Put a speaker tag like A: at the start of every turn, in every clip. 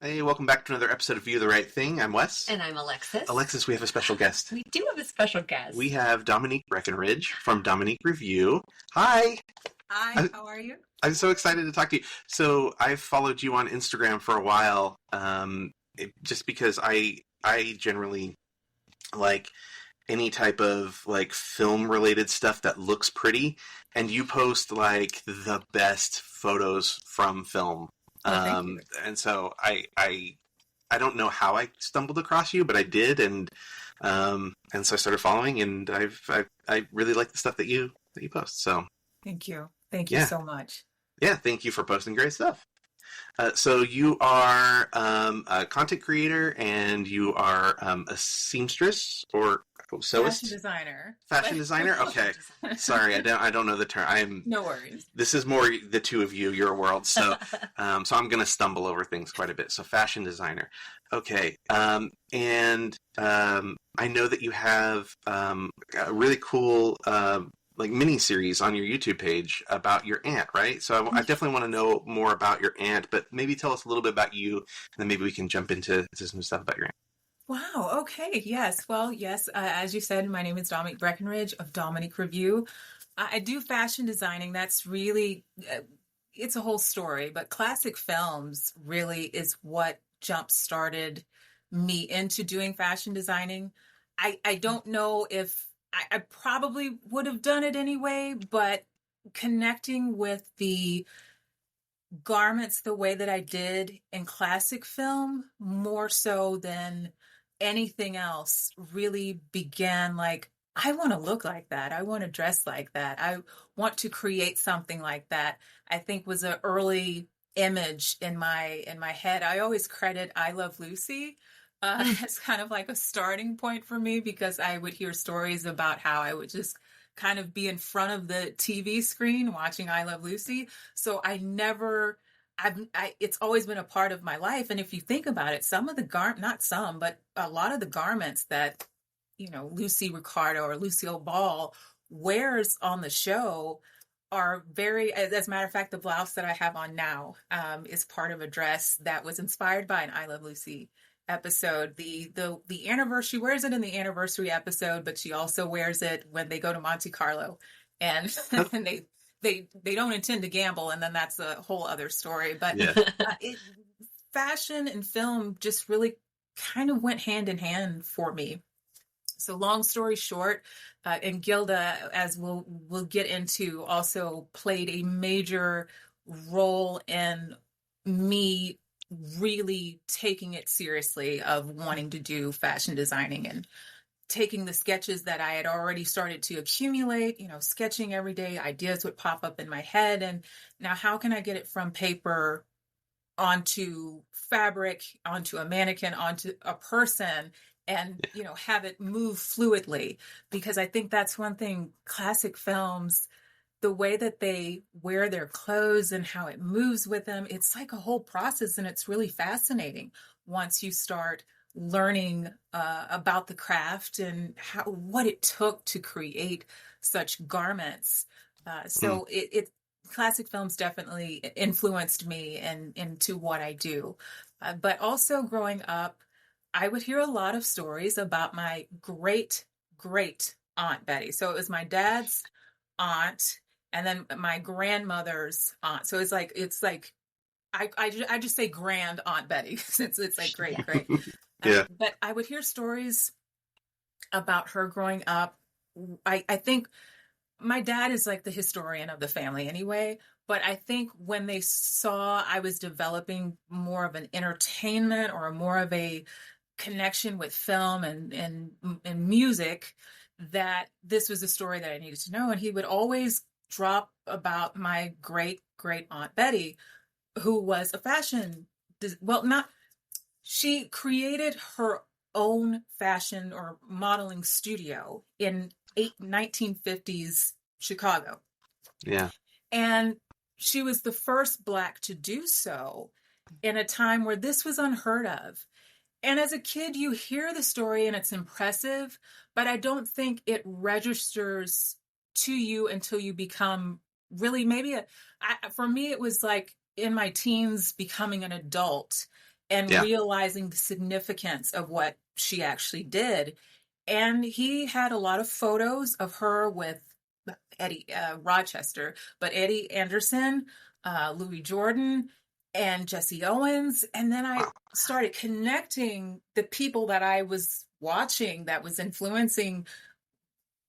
A: Hey, welcome back to another episode of View the Right Thing. I'm Wes.
B: And I'm Alexis.
A: Alexis, we have a special guest.
B: We do have a special guest.
A: We have Dominique Breckenridge from Dominique Revue. Hi.
B: Hi, how are you?
A: I'm so excited to talk to you. So I've followed you on Instagram for a while, just because I generally like any type of like film related stuff that looks pretty, and you post like the best photos from film.
B: Thank you.
A: And so I don't know how I stumbled across you, but I did, and so I started following, and I really like the stuff that you post. So
B: Thank you so much.
A: Yeah, thank you for posting great stuff. So you are a content creator, and you are a seamstress or sewist? Fashion designer. Okay, sorry, I don't know the term.
B: No worries.
A: This is more the two of you, your world. So, so I'm going to stumble over things quite a bit. So, fashion designer. Okay, and I know that you have a really cool like mini series on your YouTube page about your aunt, right? So I definitely want to know more about your aunt, but maybe tell us a little bit about you, and then maybe we can jump into some stuff about your aunt.
B: Wow. Okay. Yes. Well, yes. As you said, my name is Dominique Breckenridge of Dominique Revue. I do fashion designing. That's really, it's a whole story, but classic films really is what jump-started me into doing fashion designing. I don't know if I probably would have done it anyway, but connecting with the garments the way that I did in classic film, more so than anything else, really began like, I want to look like that. I want to dress like that. I want to create something like that. I think was an early image in my head. I always credit I Love Lucy. As kind of like a starting point for me, because I would hear stories about how I would just kind of be in front of the TV screen watching I Love Lucy. So it's always been a part of my life. And if you think about it, some of the not some, but a lot of the garments that, Lucy Ricardo or Lucille Ball wears on the show are very, as a matter of fact, the blouse that I have on now is part of a dress that was inspired by an I Love Lucy episode. The anniversary, she wears it in the anniversary episode, but she also wears it when they go to Monte Carlo, and and they don't intend to gamble, and then that's a whole other story. But
A: Yeah.
B: Fashion and film just really kind of went hand in hand for me. So long story short, and Gilda, as we'll get into, also played a major role in me really taking it seriously of wanting to do fashion designing and taking the sketches that I had already started to accumulate, sketching every day, ideas would pop up in my head. And now how can I get it from paper onto fabric, onto a mannequin, onto a person, and, have it move fluidly? Because I think that's one thing, classic films, the way that they wear their clothes and how it moves with them, it's like a whole process, and it's really fascinating once you start learning about the craft and what it took to create such garments. So classic films definitely influenced me and into what I do. But also growing up, I would hear a lot of stories about my great Aunt Betty. So it was my dad's aunt, and then my grandmother's aunt. So it's like I just say grand Aunt Betty, since it's like great.
A: Yeah.
B: But I would hear stories about her growing up. I think my dad is like the historian of the family anyway, but I think when they saw I was developing more of an entertainment or more of a connection with film and music, that this was a story that I needed to know. And he would always drop about my great Aunt Betty, who was a fashion, she created her own fashion or modeling studio in 1950s Chicago.
A: Yeah.
B: And she was the first Black to do so in a time where this was unheard of. And as a kid, you hear the story and it's impressive, but I don't think it registers to you until you become really for me, it was like in my teens becoming an adult and realizing the significance of what she actually did. And he had a lot of photos of her with Eddie Rochester, but Eddie Anderson, Louis Jordan, and Jesse Owens. And then I started connecting the people that I was watching that was influencing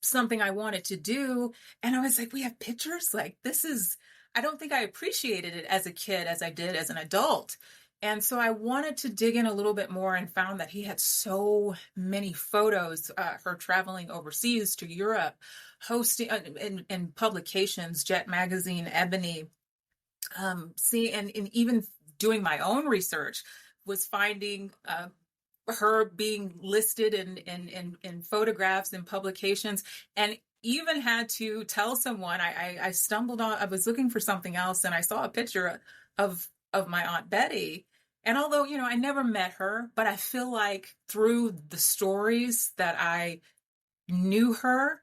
B: something I wanted to do. And I was like, we have pictures? Like, this is, I don't think I appreciated it as a kid as I did as an adult. And so I wanted to dig in a little bit more and found that he had so many photos, her traveling overseas to Europe, hosting in publications, Jet Magazine, Ebony, and even doing my own research, was finding her being listed in photographs and publications, and even had to tell someone. I stumbled on, I was looking for something else, and I saw a picture of my Aunt Betty. And although, I never met her, but I feel like through the stories that I knew her,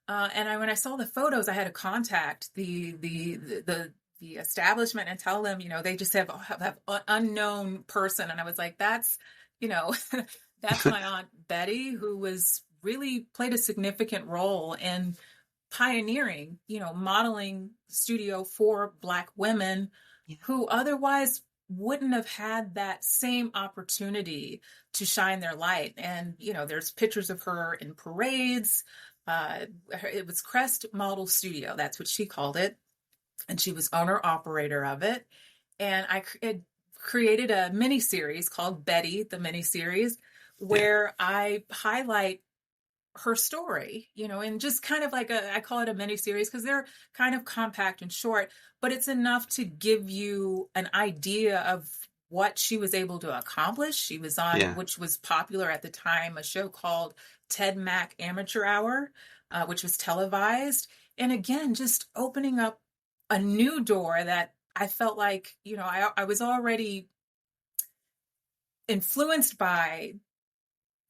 B: when I saw the photos, I had to contact the establishment and tell them, they just have an unknown person. And I was like, that's that's my Aunt Betty, who was really played a significant role in pioneering, modeling studio for Black women who otherwise wouldn't have had that same opportunity to shine their light. And, there's pictures of her in parades. It was Crest Model Studio. That's what she called it. And she was owner operator of it. And I created a mini series called Betty, the mini series, where I highlight her story, and just kind of like I call it a mini series because they're kind of compact and short, but it's enough to give you an idea of what she was able to accomplish. She was on, which was popular at the time, a show called Ted Mack Amateur Hour, which was televised. And again, just opening up a new door that I felt like, I was already influenced by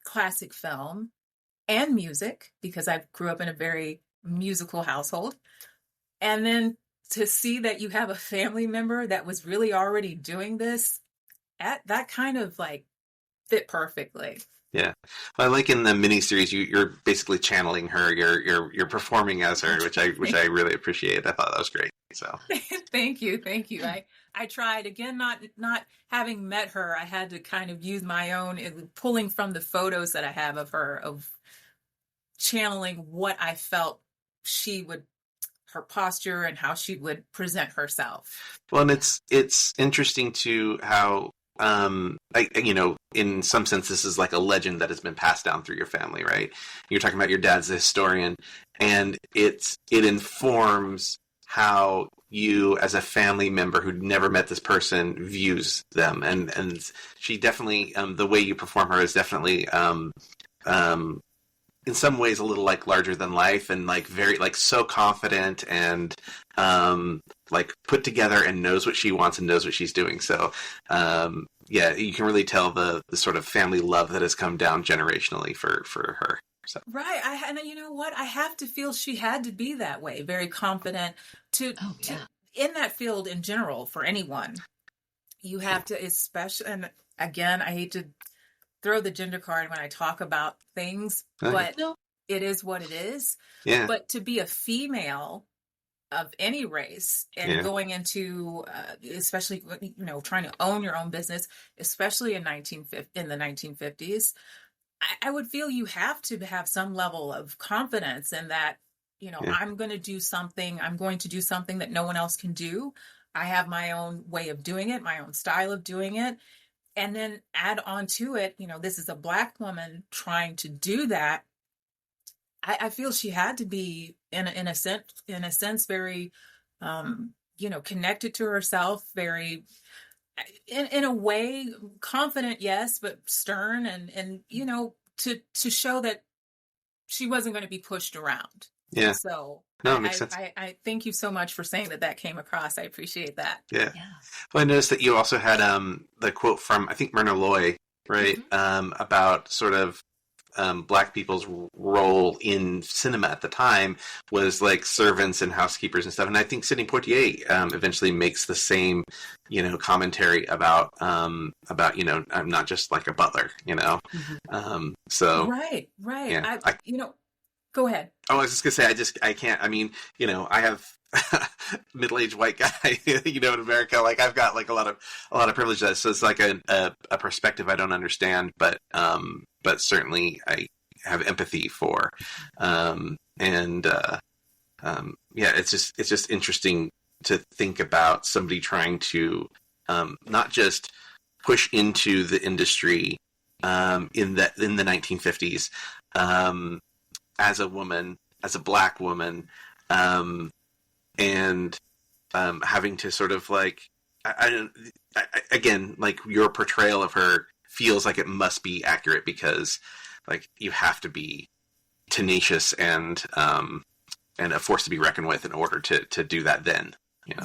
B: classic film and music because I grew up in a very musical household. And then to see that you have a family member that was really already doing this, that kind of like fit perfectly.
A: Yeah, well, I like in the miniseries, you're basically channeling her. You're performing as her, which I really appreciate. I thought that was great. So
B: thank you. I tried again, not having met her. I had to kind of use my own, pulling from the photos that I have of her, of channeling what I felt her posture and how she would present herself.
A: Well, and it's interesting to how, in some sense, this is like a legend that has been passed down through your family, right? You're talking about your dad's a historian, and it informs how you, as a family member who'd never met this person, views them. And she definitely, the way you perform her is definitely, in some ways a little like larger than life, and like very like so confident and like put together, and knows what she wants and knows what she's doing. So you can really tell the sort of family love that has come down generationally for her. So. Right.
B: And you know what? I have to feel she had to be that way, very confident to in that field in general. For anyone, you have to, especially, and again, I hate to throw the gender card when I talk about things, but it is what it is.
A: Yeah.
B: But to be a female of any race and going into, especially, trying to own your own business, especially in the 1950s, I would feel you have to have some level of confidence in that, I'm going to do something that no one else can do. I have my own way of doing it, my own style of doing it. And then add on to it, this is a Black woman trying to do that. I feel she had to be in a sense very, connected to herself, very, in a way, confident, yes, but stern, and to show that she wasn't going to be pushed around.
A: Yeah.
B: So
A: no, it makes sense.
B: I thank you so much for saying that came across. I appreciate that.
A: Yeah. Well, I noticed that you also had the quote from, I think, Myrna Loy, right? Mm-hmm. About sort of Black people's role in cinema at the time was like servants and housekeepers and stuff. And I think Sidney Poitier eventually makes the same, commentary about I'm not just like a butler, So
B: Right.
A: yeah,
B: Go ahead.
A: I was just gonna say, I can't. I mean, I have middle-aged white guy, in America. Like I've got like a lot of privilege. So it's like a perspective I don't understand, but certainly I have empathy for. It's just interesting to think about somebody trying to not just push into the industry in the 1950s. As a woman, as a Black woman, and having to sort of like, again, like your portrayal of her feels like it must be accurate because, like, you have to be tenacious and a force to be reckoned with in order to do that. Then,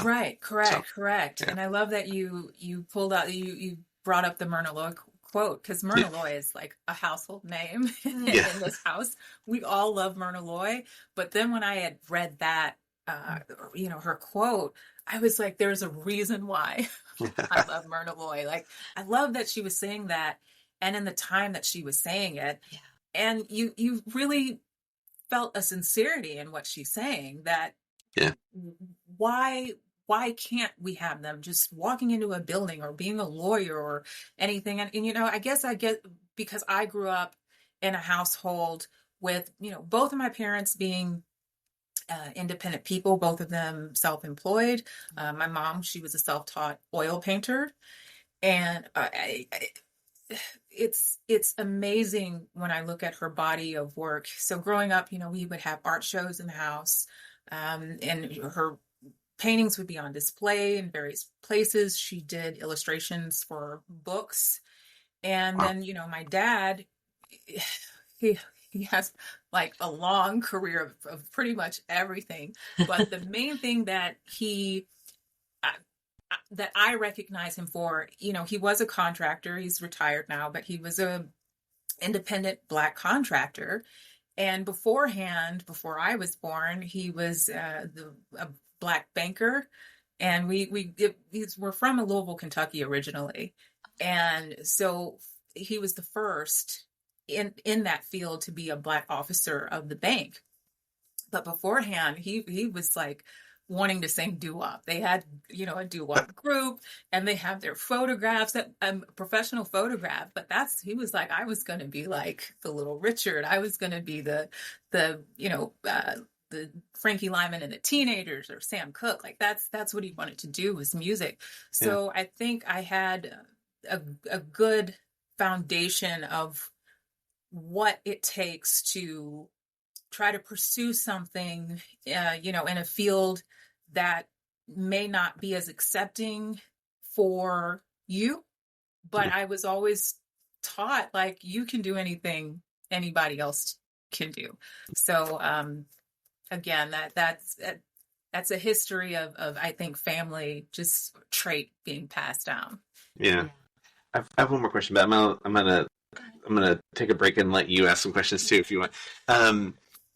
B: Right. Correct.
A: Yeah.
B: And I love that you pulled out you brought up the Myrna Loy quote, because Myrna Loy is like a household name in this house. We all love Myrna Loy. But then when I had read that, her quote, I was like, there's a reason why I love Myrna Loy. Like, I love that she was saying that, and in the time that she was saying it. Yeah. And you really felt a sincerity in what she's saying, that why can't we have them just walking into a building or being a lawyer or anything? And I guess I get, because I grew up in a household with, both of my parents being independent people, both of them self-employed. My mom, she was a self-taught oil painter. And it's amazing when I look at her body of work. So growing up, we would have art shows in the house, and her paintings would be on display in various places. She did illustrations for books. And then, my dad, he has like a long career of pretty much everything. But the main thing that that I recognize him for, he was a contractor. He's retired now, but he was a independent Black contractor. And beforehand, before I was born, he was a Black banker, and we're from Louisville, Kentucky originally, and so he was the first in that field to be a Black officer of the bank. But beforehand, he was like wanting to sing doo-wop. They had a doo-wop group, and they have their photographs, professional photograph. But he was like, I was going to be like the Little Richard. I was going to be the Frankie Lyman and the Teenagers, or Sam Cooke. Like that's what he wanted to do, was music. So I think I had a good foundation of what it takes to try to pursue something, in a field that may not be as accepting for you. But I was always taught, like, you can do anything anybody else can do. So, again, that's a history of I think family just trait being passed down.
A: Yeah. I have one more question, but I'm gonna take a break and let you ask some questions too, if you want.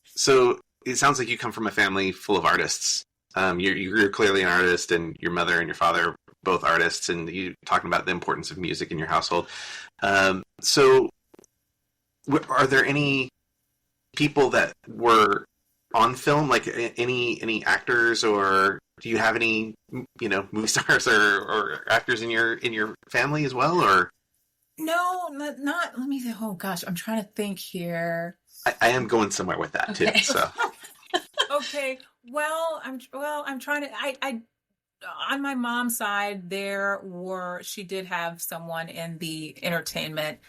A: So it sounds like you come from a family full of artists. You're clearly an artist, and your mother and your father are both artists, and you talking about the importance of music in your household. So are there any people that were on film, like any actors, or do you have any movie stars or actors in your family as well? Or
B: no, not let me think. Oh gosh, I'm trying to think here.
A: I am going somewhere with that too. So
B: okay, well I'm trying to. I on my mom's side, she did have someone in the entertainment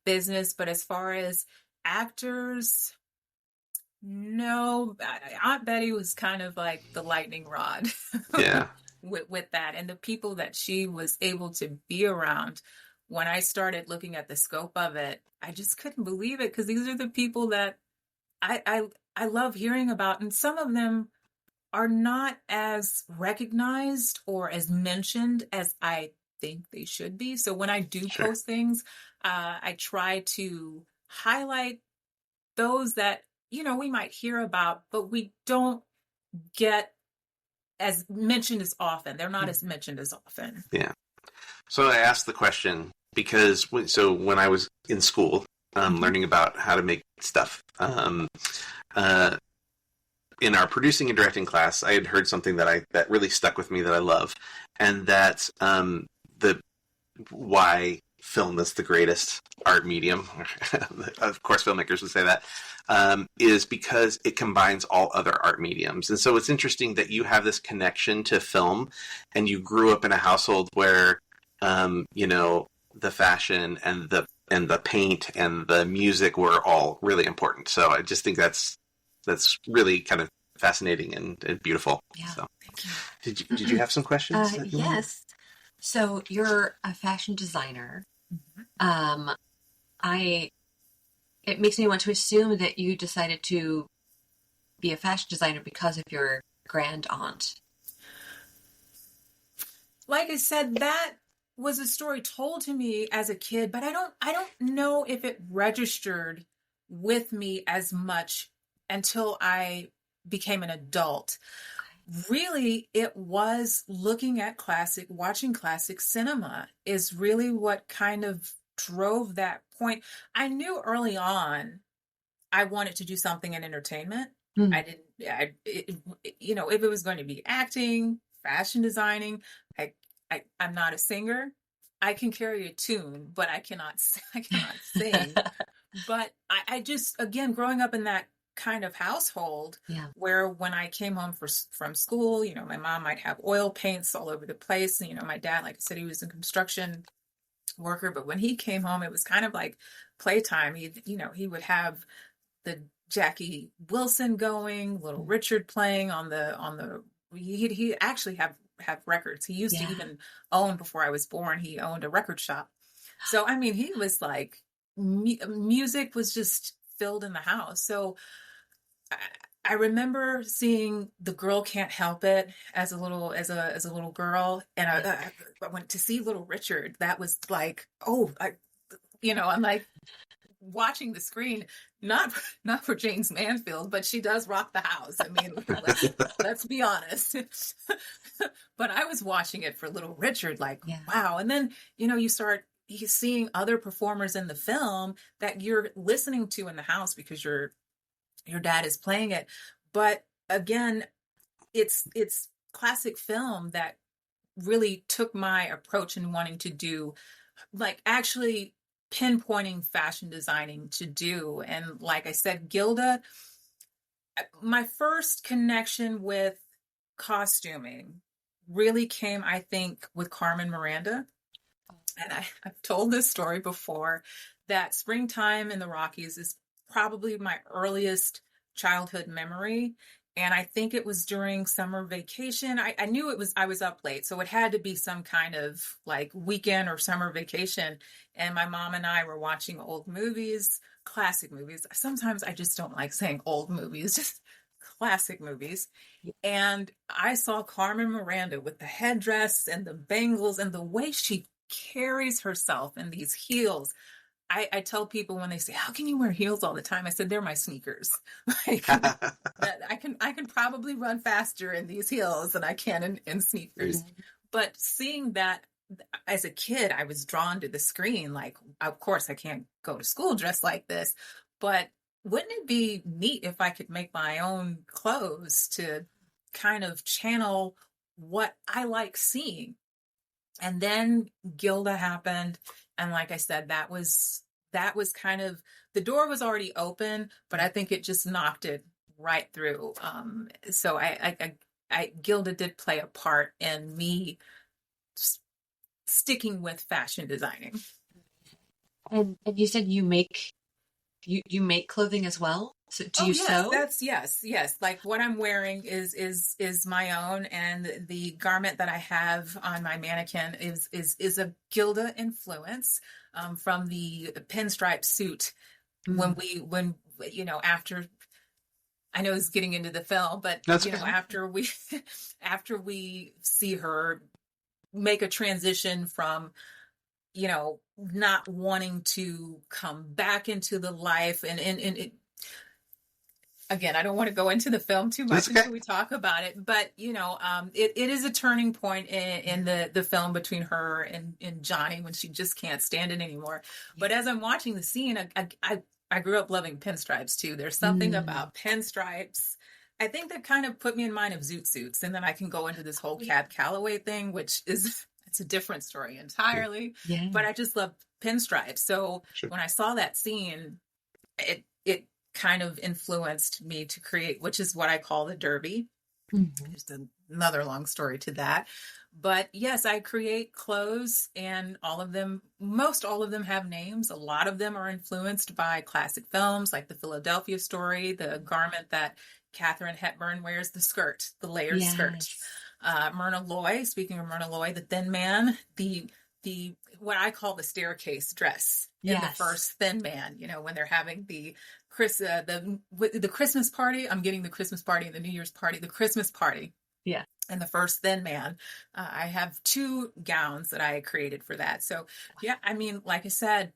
B: business, but as far as actors, no. Aunt Betty was kind of like the lightning rod.
A: Yeah.
B: with that, and the people that she was able to be around. When I started looking at the scope of it, I just couldn't believe it, because these are the people that I love hearing about, and some of them are not as recognized or as mentioned as I think they should be. So when I do post things, I try to highlight those that, we might hear about, but we don't get as mentioned as often. They're not as mentioned as often.
A: Yeah. So I asked the question because when I was in school, learning about how to make stuff, in our producing and directing class, I had heard something that really stuck with me that I love, and that's why film is the greatest art medium. Of course, filmmakers would say that, is because it combines all other art mediums. And so it's interesting that you have this connection to film, and you grew up in a household where, the fashion and the paint and the music were all really important. So I just think that's really kind of fascinating and beautiful.
C: Yeah.
A: So,
C: Thank you.
A: did you have some questions?
C: Yes. So you're a fashion designer. Mm-hmm. It makes me want to assume that you decided to be a fashion designer because of your grand aunt.
B: Like I said, that was a story told to me as a kid, but I don't know if it registered with me as much until I became an adult. Really, it was looking at watching classic cinema is really what kind of drove that point. I knew early on I wanted to do something in entertainment. If it was going to be acting, fashion designing, I'm not a singer. I can carry a tune, but I cannot sing. But I just, again, growing up in that kind of household, where when I came home from school, my mom might have oil paints all over the place. And, my dad, like I said, he was a construction worker, but when he came home, it was kind of like playtime. He would have the Jackie Wilson going, Little Richard playing on the he actually have records. He used to even own, before I was born, he owned a record shop. So, he was like, music was just filled in the house. So I remember seeing The Girl Can't Help It as a little girl. And I went to see Little Richard. That was like, I'm like watching the screen, not for James Manfield, but she does rock the house. Let's be honest. But I was watching it for Little Richard, like, wow. And then, you start seeing other performers in the film that you're listening to in the house because your dad is playing it. But again, it's classic film that really took my approach in wanting to do, like, actually pinpointing fashion designing to do. And like I said, Gilda, my first connection with costuming really came, I think, with Carmen Miranda. And I've told this story before, that Springtime in the Rockies is probably my earliest childhood memory. And I think it was during summer vacation. I knew I was up late, so it had to be some kind of like weekend or summer vacation. And my mom and I were watching old movies, classic movies. Sometimes I just don't like saying old movies, just classic movies. And I saw Carmen Miranda with the headdress and the bangles and the way she carries herself in these heels. I tell people when they say, "How can you wear heels all the time?" I said, "They're my sneakers. Like, I can probably run faster in these heels than I can in sneakers." Mm-hmm. But seeing that as a kid, I was drawn to the screen. Like, of course, I can't go to school dressed like this, but wouldn't it be neat if I could make my own clothes to kind of channel what I like seeing? And then Gilda happened. And like I said, that was kind of, the door was already open, but I think it just knocked it right through. So Gilda did play a part in me sticking with fashion designing.
C: And you said you make clothing as well. So do you sew?
B: Yes. Like what I'm wearing is my own, and the garment that I have on my mannequin is a Gilda influence from the pinstripe suit. Mm. When after, I know it's getting into the film, but after we see her make a transition from not wanting to come back into the life and it, again, I don't want to go into the film too much until we talk about it, but it is a turning point in the film between her and Johnny when she just can't stand it anymore. But as I'm watching the scene, I grew up loving pinstripes too. There's something about pinstripes. I think that kind of put me in mind of Zoot Suits, and then I can go into this whole Cab Calloway thing, which it's a different story entirely. Yeah. But I just love pinstripes. So when I saw that scene, it kind of influenced me to create, which is what I call the derby. Mm-hmm. There's another long story to that. But yes, I create clothes, and most all of them have names. A lot of them are influenced by classic films like the Philadelphia Story, the garment that Katharine Hepburn wears, the skirt, the layered skirt. Myrna Loy, speaking of Myrna Loy, the Thin Man, the what I call the staircase dress in the first Thin Man, when they're having the Christmas party. I'm getting the Christmas party and the New Year's party, the Christmas party. Yeah. And the first Thin Man. I have 2 gowns that I created for that. So yeah, I mean, like I said,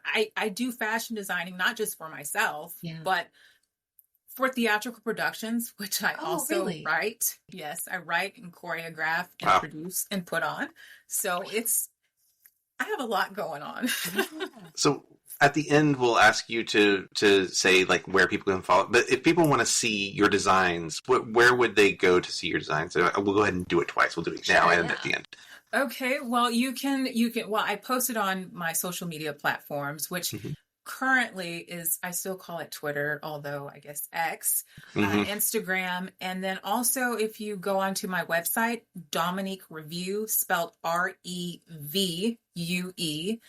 B: I do fashion designing, not just for myself, but for theatrical productions, which I also write. Yes, I write and choreograph and produce and put on. So I have a lot going on.
A: So at the end, we'll ask you to say like where people can follow. But if people want to see your designs, where would they go to see your designs? So we'll go ahead and do it twice. We'll do it now and at the end.
B: Okay. Well, you can. Well, I posted on my social media platforms, which currently is, I still call it Twitter, although I guess X, Instagram. And then also if you go onto my website, Dominique Revue, spelled REVUE, .weebly,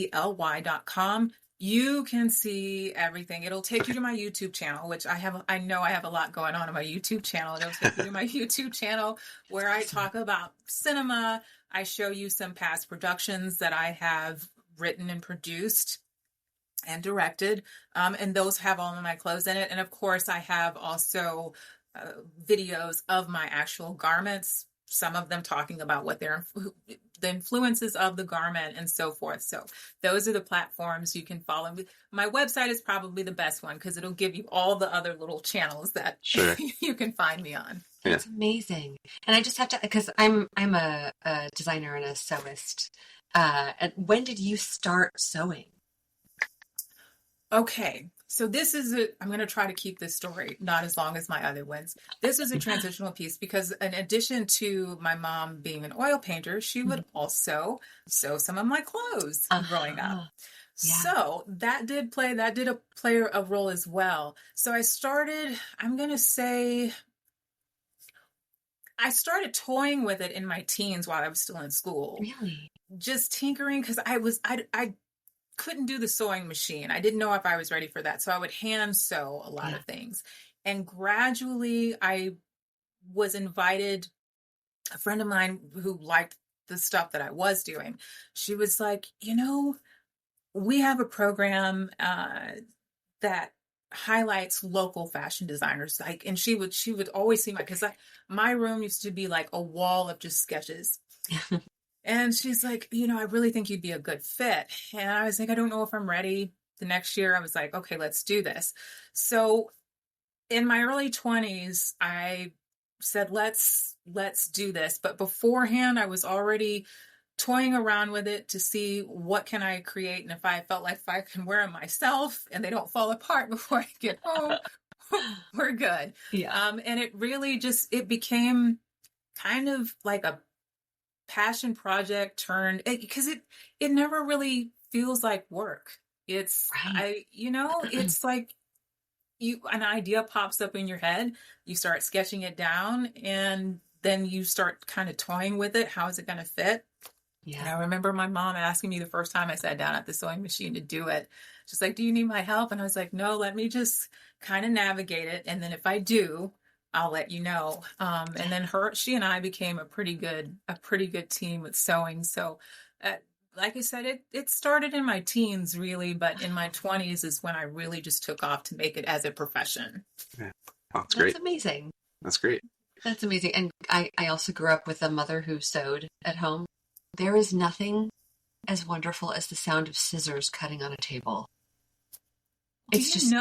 B: WEEBLY.com. You can see everything. It'll take you to my YouTube channel, which I know I have a lot going on my YouTube channel. It'll take you to my YouTube channel where I talk about cinema. I show you some past productions that I have written and produced and directed. And those have all of my clothes in it. And of course, I have also videos of my actual garments, some of them talking about what the influences of the garment and so forth. So those are the platforms you can follow. My website is probably the best one because it'll give you all the other little channels that you can find me on.
C: That's amazing. And I just have to, because I'm a designer and a sewist. When did you start sewing?
B: Okay. So this is I'm going to try to keep this story not as long as my other ones. This is a transitional piece because in addition to my mom being an oil painter, she would also sew some of my clothes growing up. Yeah. So that did play a role as well. So I started toying with it in my teens while I was still in school.
C: Really?
B: Just tinkering because I couldn't do the sewing machine. I didn't know if I was ready for that. So I would hand sew a lot of things. And gradually I was invited, a friend of mine who liked the stuff that I was doing. She was like, we have a program that highlights local fashion designers. And she would always see because my room used to be like a wall of just sketches. And she's like, I really think you'd be a good fit. And I was like, I don't know if I'm ready. The next year I was like, okay, let's do this. So in my early 20s, I said, let's do this. But beforehand, I was already toying around with it to see what can I create. And if I felt like if I can wear them myself and they don't fall apart before I get home, we're good. Yeah. And it really it became kind of like a passion project turned because it never really feels like work. It's it's like an idea pops up in your head, you start sketching it down, and then you start kind of toying with it. How is it going to fit? Yeah. And I remember my mom asking me the first time I sat down at the sewing machine to do it. She's like, do you need my help? And I was like, no, let me just kind of navigate it. And then if I do, I'll let you know. And then she and I became a pretty good team with sewing. So, like I said, it started in my teens really, but in my 20s is when I really just took off to make it as a profession.
A: Yeah. Oh, that's great.
C: That's amazing.
A: That's great.
C: That's amazing. And I also grew up with a mother who sewed at home. There is nothing as wonderful as the sound of scissors cutting on a table.
B: It's just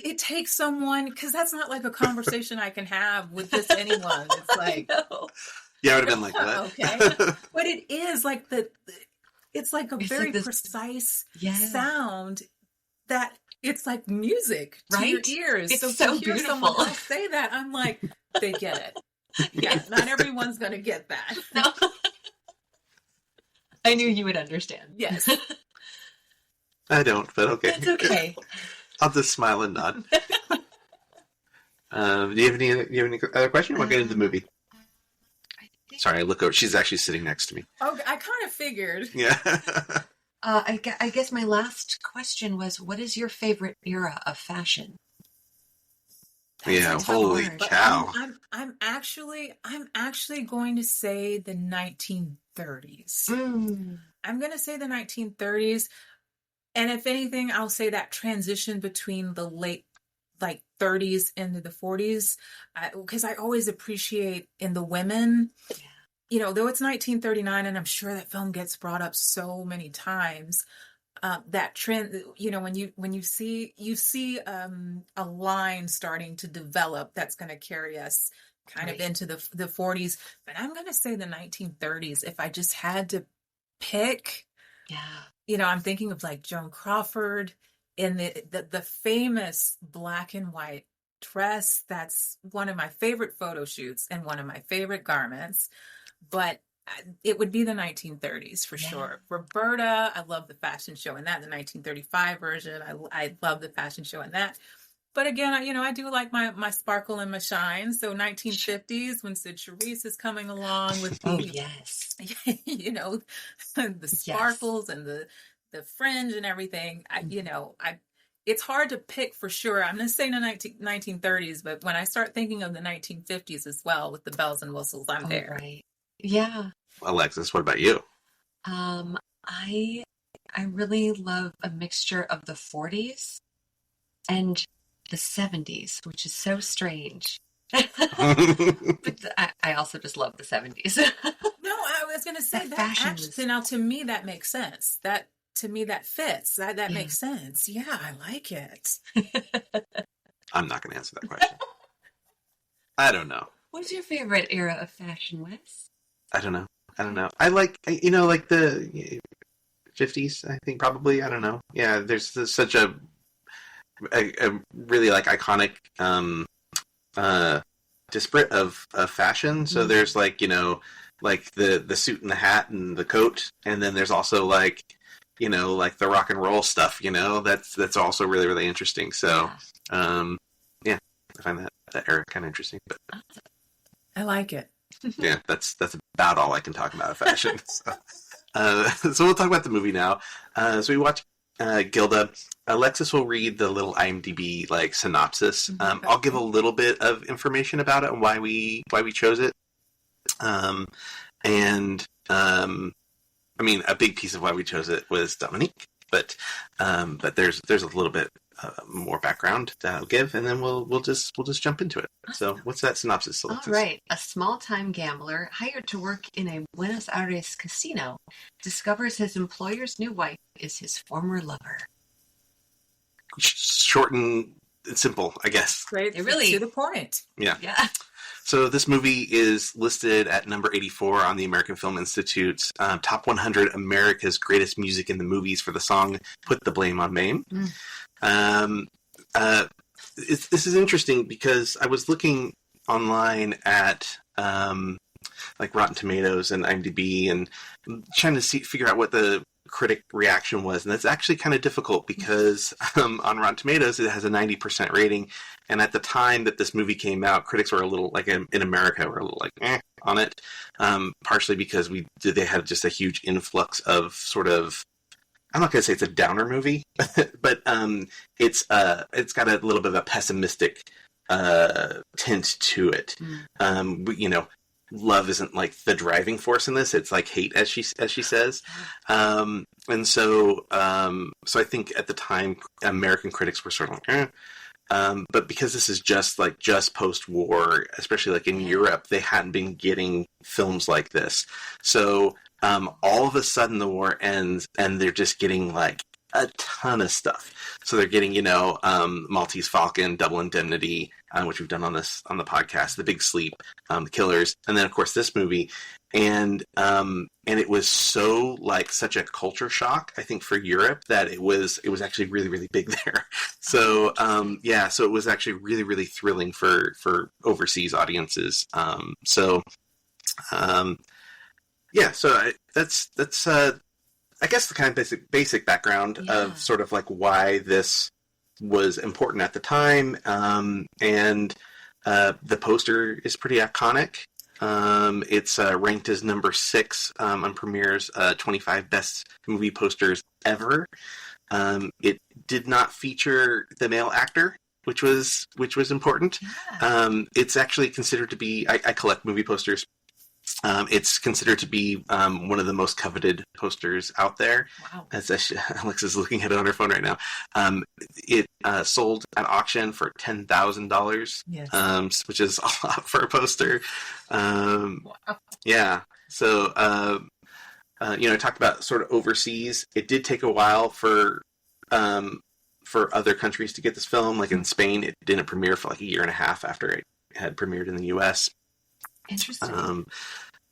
B: it takes someone, because that's not like a conversation I can have with just anyone. It's like,
A: yeah, I would have been like, what?
B: Okay, but it is like it's like a very
C: like
B: precise sound that it's like music to your ears.
C: It's so
B: to hear
C: beautiful.
B: Someone else say that, I'm like, they get it. Yeah, not everyone's going to get that.
C: No. I knew you would understand.
B: Yes.
A: I don't, but okay.
C: It's okay.
A: I'll just smile and nod. Do you have any other question? We'll get into the movie. Sorry, I look over. She's actually sitting next to me.
B: Oh, I kind of figured.
A: Yeah.
C: I guess my last question was, what is your favorite era of fashion?
A: Yeah, holy cow.
B: I'm actually going to say the 1930s. I'm going to say the 1930s. And if anything, I'll say that transition between the late 30s into the 40s, because I always appreciate in the women, though it's 1939, and I'm sure that film gets brought up so many times, that trend, when you see a line starting to develop that's going to carry us kind of into the 40s. But I'm going to say the 1930s if I just had to pick. I'm thinking of like Joan Crawford in the famous black and white dress. That's one of my favorite photo shoots and one of my favorite garments. But it would be the 1930s for sure. Roberta, I love the fashion show in that. The 1935 version, I love the fashion show in that. But again, I do like my sparkle and my shine. So 1950s, when Sid Charisse is coming along with the sparkles and the fringe and everything. It's hard to pick for sure. I'm going to say the 1930s, but when I start thinking of the 1950s as well with the bells and whistles, I'm there.
C: Right. Yeah.
A: Alexis, what about you?
C: I really love a mixture of the 40s and the 70s, which is so strange. But I also just love the 70s.
B: No, I was going to say that actually, now to me that makes sense. To me that fits. That makes sense. Yeah, I like it.
A: I'm not going to answer that question. I don't know.
C: What's your favorite era of fashion, Wes?
A: I don't know. I like the 50s, I think, probably. I don't know. Yeah, there's such a really iconic disparate of fashion. So there's the suit and the hat and the coat, and then there's also the rock and roll stuff. That's also really, really interesting. So I find that era kind of interesting. But
B: I like it.
A: Yeah, that's about all I can talk about of fashion. So we'll talk about the movie now. So we watch Gilda. Alexis will read the little IMDb synopsis. I'll give a little bit of information about it and why we chose it. A big piece of why we chose it was Dominique, but there's a little bit more background that I'll give, and then we'll just jump into it. So, what's that synopsis, Alexis?
C: All right. A small-time gambler hired to work in a Buenos Aires casino discovers his employer's new wife is his former lover.
A: Short and simple, I guess.
B: Great. Really to the point.
A: Yeah.
C: Yeah.
A: So this movie is listed at number 84 on the American Film Institute's Top 100 America's Greatest Music in the Movies for the song "Put the Blame on Mame." This is interesting because I was looking online at Rotten Tomatoes and IMDb and trying to figure out what the critic reaction was, and that's actually kind of difficult because on Rotten Tomatoes it has a 90% rating, and at the time that this movie came out, critics were a little in America were a little on it, partially because they had just a huge influx of sort of, I'm not going to say it's a downer movie, but it's got a little bit of a pessimistic tint to it. Love isn't the driving force in this. It's hate, as she says. And so I think at the time American critics were sort of But because this is just post-war, especially like in Europe, they hadn't been getting films like this. So all of a sudden the war ends and they're just getting like a ton of stuff. So they're getting, Maltese Falcon, Double Indemnity, which we've done on the podcast, The Big Sleep, The Killers, and then of course this movie. And it was so like such a culture shock, I think, for Europe that it was actually really, really big there. So so it was actually really, really thrilling for overseas audiences. So that's I guess the kind of basic background of sort of like why this was important at the time. And the poster is pretty iconic. It's ranked as number 6 on Premiere's 25 best movie posters ever. It did not feature the male actor, which was important. Yeah. It's actually considered to be, I collect movie posters. It's considered to be one of the most coveted posters out there. Wow. As Alexis is looking at it on her phone right now. It sold at auction for $10,000, yes. Which is a lot for a poster. Wow. Yeah. So, I talked about sort of overseas. It did take a while for other countries to get this film. Like in Spain, it didn't premiere for like a year and a half after it had premiered in the U.S.
C: Interesting.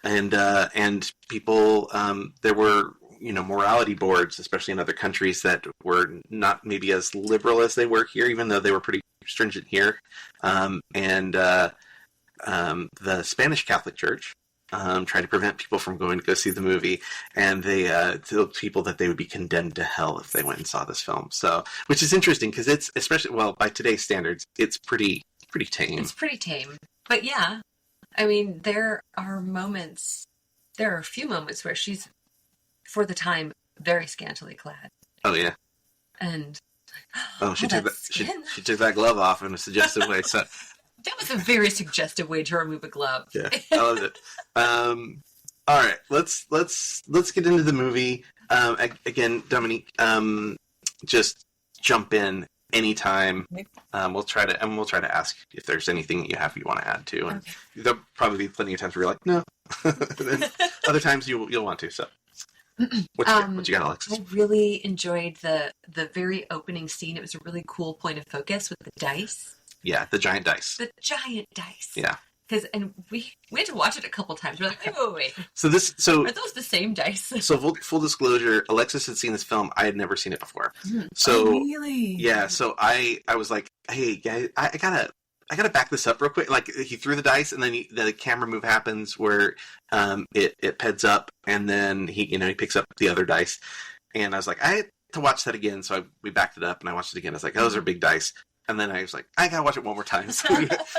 A: And people, there were, morality boards, especially in other countries, that were not maybe as liberal as they were here, even though they were pretty stringent here. The Spanish Catholic Church tried to prevent people from going to go see the movie, and they told people that they would be condemned to hell if they went and saw this film. So, which is interesting because it's especially, well, by today's standards, it's pretty tame.
C: It's pretty tame, but yeah. I mean, there are a few moments where she's, for the time, very scantily clad.
A: Oh, yeah.
C: And,
A: she took that glove off in a suggestive way. So
C: that was a very suggestive way to remove a glove.
A: Yeah, I loved it. All right, let's get into the movie. Again, Dominique, just jump in anytime. We'll try to ask if there's anything you want to add to, and there'll probably be plenty of times where you're like, no. Then other times you'll want to. So, what you got, Alexis?
C: I really enjoyed the very opening scene. It was a really cool point of focus with the dice.
A: Yeah, the giant dice.
C: The giant dice.
A: Yeah.
C: And we had to watch it a couple times. We're like, wait.
A: So
C: are those the same dice?
A: So full disclosure, Alexis had seen this film. I had never seen it before.
B: So really?
A: Yeah. So I was like, hey guys, I gotta back this up real quick. Like he threw the dice, and then the camera move happens where it peds up, and then he picks up the other dice, and I was like, I had to watch that again. So we backed it up, and I watched it again. I was like, those are big dice. And then I was like, I gotta watch it one more time. So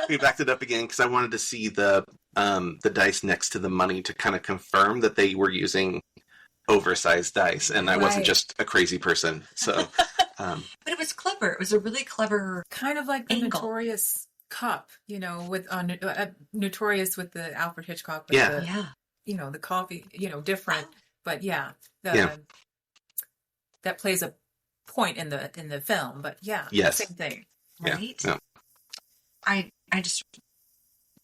A: we backed it up again because I wanted to see the dice next to the money to kind of confirm that they were using oversized dice, and I wasn't just a crazy person. So,
C: but it was clever. It was a really clever,
B: kind of like the Notorious cup, with Notorious with the Alfred Hitchcock. With the coffee, different, but that plays a point in the film. But same thing.
C: Right? Yeah. I just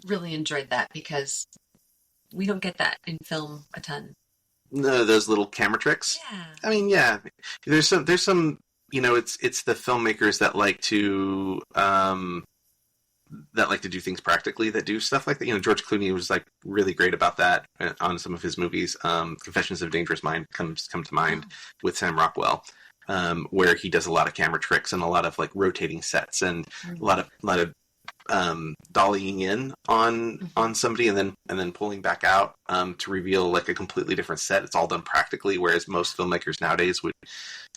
C: really enjoyed that because we don't get that in film a ton.
A: No, those little camera tricks.
C: Yeah.
A: I mean, there's some it's the filmmakers that like to do things practically, that do stuff like that. George Clooney was like really great about that on some of his movies. Confessions of a Dangerous Mind come to mind with Sam Rockwell. Where he does a lot of camera tricks and a lot of like rotating sets and a lot of dollying in on somebody and then pulling back out to reveal like a completely different set. It's all done practically, whereas most filmmakers nowadays would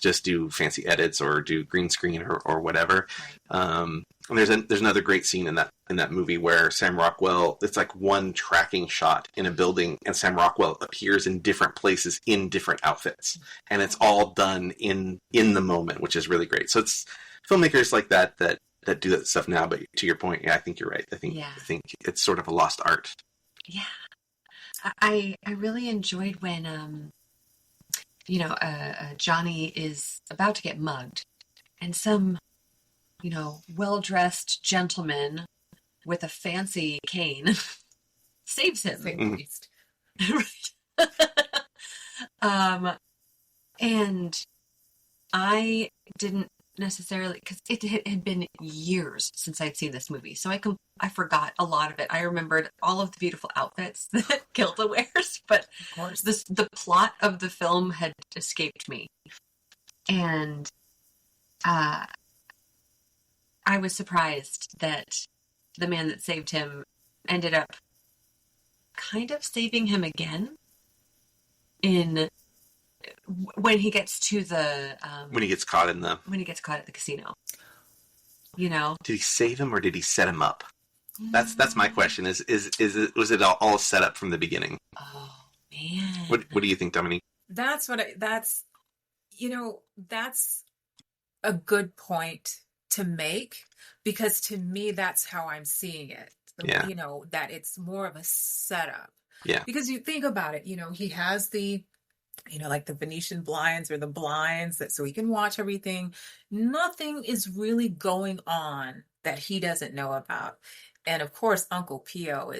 A: just do fancy edits or do green screen or whatever. Right. And there's another great scene in that movie where Sam Rockwell, it's like one tracking shot in a building, and Sam Rockwell appears in different places in different outfits, and it's all done in the moment, which is really great. So it's filmmakers like that do that stuff now. But to your point, I think you're right. I think it's sort of a lost art.
C: Yeah, I really enjoyed when Johnny is about to get mugged, and some well-dressed gentleman with a fancy cane saves him. And I didn't necessarily, because it had been years since I'd seen this movie, so I forgot a lot of it. I remembered all of the beautiful outfits that Gilda wears, but of course the plot of the film had escaped me. And I was surprised that the man that saved him ended up kind of saving him again when he gets to the
A: when he gets caught at
C: the casino. Did
A: he save him or did he set him up? That's my question. Was it all set up from the beginning?
C: Oh man.
A: What do you think, Dominique?
B: That's a good point to make, because to me that's how I'm seeing it.
A: Yeah.
B: That it's more of a setup.
A: Yeah.
B: Because you think about it, he has the like the Venetian blinds or the blinds so he can watch everything. Nothing is really going on that he doesn't know about. And of course, Uncle Pio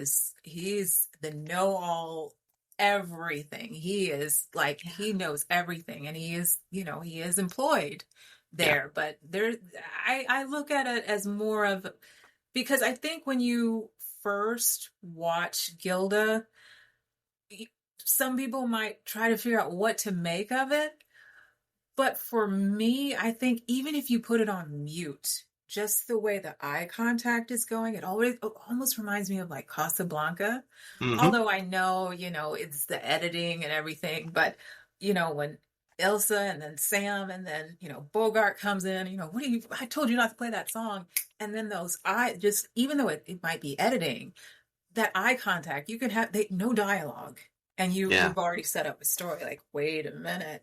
B: he's the know-all everything. He is like, he knows everything, and he is employed there. Yeah. But I look at it as more of, because I think when you first watch Gilda, some people might try to figure out what to make of it. But for me, I think even if you put it on mute, just the way the eye contact is going, it almost reminds me of like Casablanca. Mm-hmm. Although I know, it's the editing and everything. But, when Ilsa and then Sam and then, Bogart comes in, I told you not to play that song. And then those even though it might be editing, that eye contact, you can have no dialogue. And you've already set up a story. Like, wait a minute,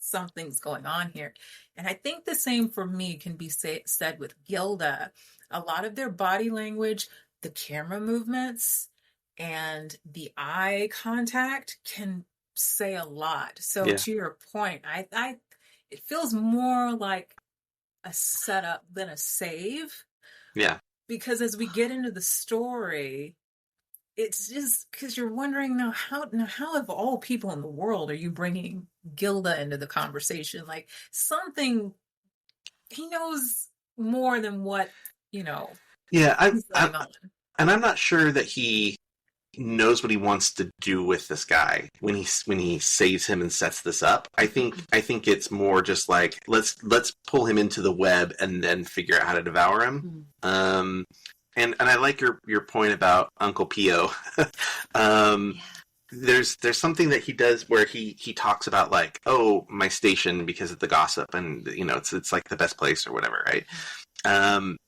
B: something's going on here. And I think the same for me can be said with Gilda. A lot of their body language, the camera movements, and the eye contact can say a lot. So to your point, it feels more like a setup than a save.
A: Yeah.
B: Because as we get into the story, it's just because you're wondering how of all people in the world are you bringing Gilda into the conversation? Like, something, he knows more than what, Yeah,
A: and I'm not sure that he knows what he wants to do with this guy when he saves him and sets this up. I think it's more just like, let's pull him into the web and then figure out how to devour him. Mm-hmm. And I like your point about Uncle Pio. There's something that he does where he talks about like, oh, my station because of the gossip, and it's like the best place or whatever, right? And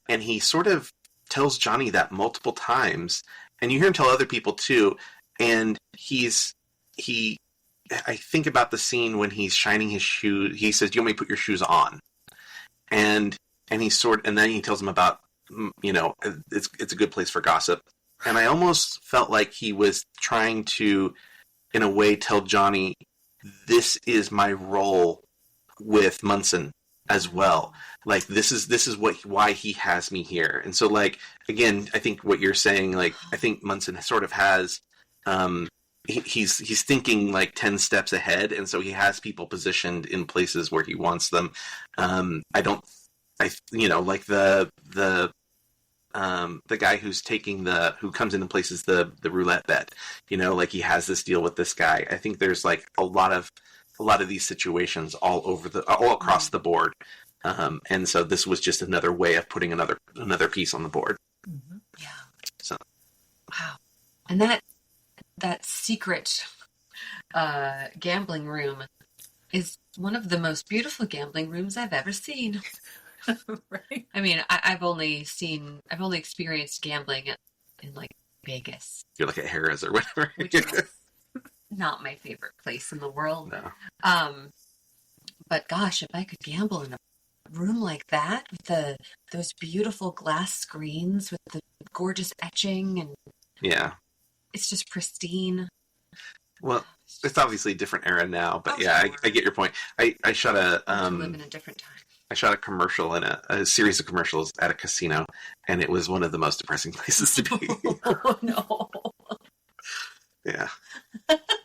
A: he sort of tells Johnny that multiple times, and you hear him tell other people too. And I think about the scene when he's shining his shoes. He says, "Do you want me to put your shoes on?" And then he tells him about, it's a good place for gossip. And I almost felt like he was trying to, in a way, tell Johnny, this is my role with Munson as well. Like, this is why he has me here. And so, like, again, I think what you're saying, like, I think Munson sort of has, he's thinking like 10 steps ahead. And so he has people positioned in places where he wants them. Like the guy who comes in and places the roulette bet, like he has this deal with this guy. I think there's like a lot of these situations all across the board. And so this was just another way of putting another piece on the board.
C: Mm-hmm. Yeah.
A: So.
C: Wow. And that secret gambling room is one of the most beautiful gambling rooms I've ever seen.
B: Right.
C: I mean, I've only experienced gambling in like Vegas.
A: You're like at Harrah's or whatever.
C: Which is not my favorite place in the world.
A: No.
C: But gosh, if I could gamble in a room like that with those beautiful glass screens with the gorgeous etching, and it's just pristine.
A: Well, it's obviously a different era now, but I get your point. I shot
C: to live in a different time.
A: I shot a commercial in a series of commercials at a casino, and it was one of the most depressing places to be.
C: Oh, no.
A: Yeah.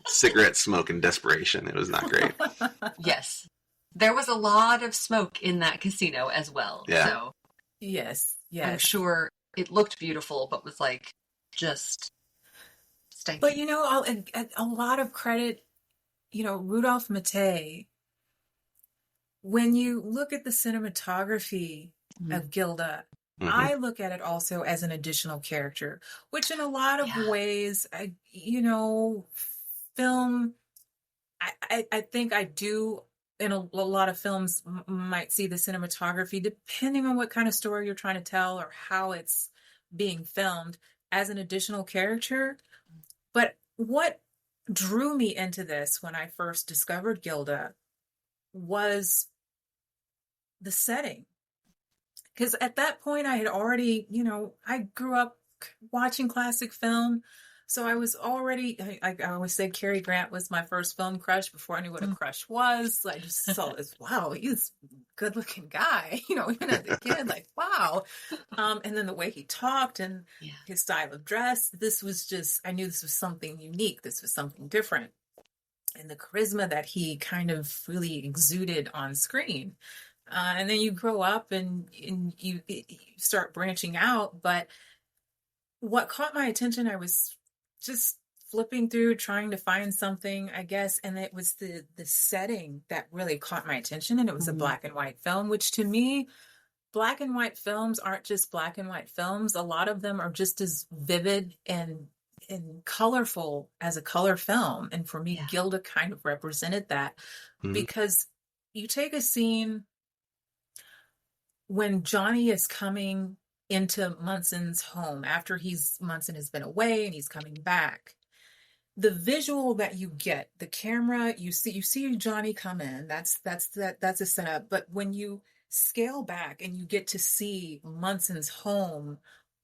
A: Cigarette smoke and desperation. It was not great.
C: Yes. There was a lot of smoke in that casino as well.
A: Yeah.
C: So
B: Yes,
C: I'm sure it looked beautiful, but was like just stinky.
B: But a lot of credit, Rudolph Mattei. When you look at the cinematography of Gilda, I look at it also as an additional character, which in a lot of ways, film, I think I do in a lot of films might see the cinematography, depending on what kind of story you're trying to tell or how it's being filmed, as an additional character. But what drew me into this when I first discovered Gilda was the setting. Because at that point I had already, I grew up watching classic film. So I was already, I always say Cary Grant was my first film crush before I knew what a crush was. I just saw this, wow, he's a good looking guy, even as a kid, like, wow. And then the way he talked and his style of dress, I knew this was something unique. This was something different. And the charisma that he kind of really exuded on screen. And then you grow up and you start branching out. But what caught my attention, I was just flipping through, trying to find something, I guess. And it was the setting that really caught my attention. And it was a black and white film, which to me, black and white films aren't just black and white films. A lot of them are just as vivid and colorful as a color film. And for me, Gilda kind of represented that because you take a scene when Johnny is coming into Munson's home after Munson has been away and he's coming back. The visual that you get, the camera, you see Johnny come in. That's a setup. But when you scale back and you get to see Munson's home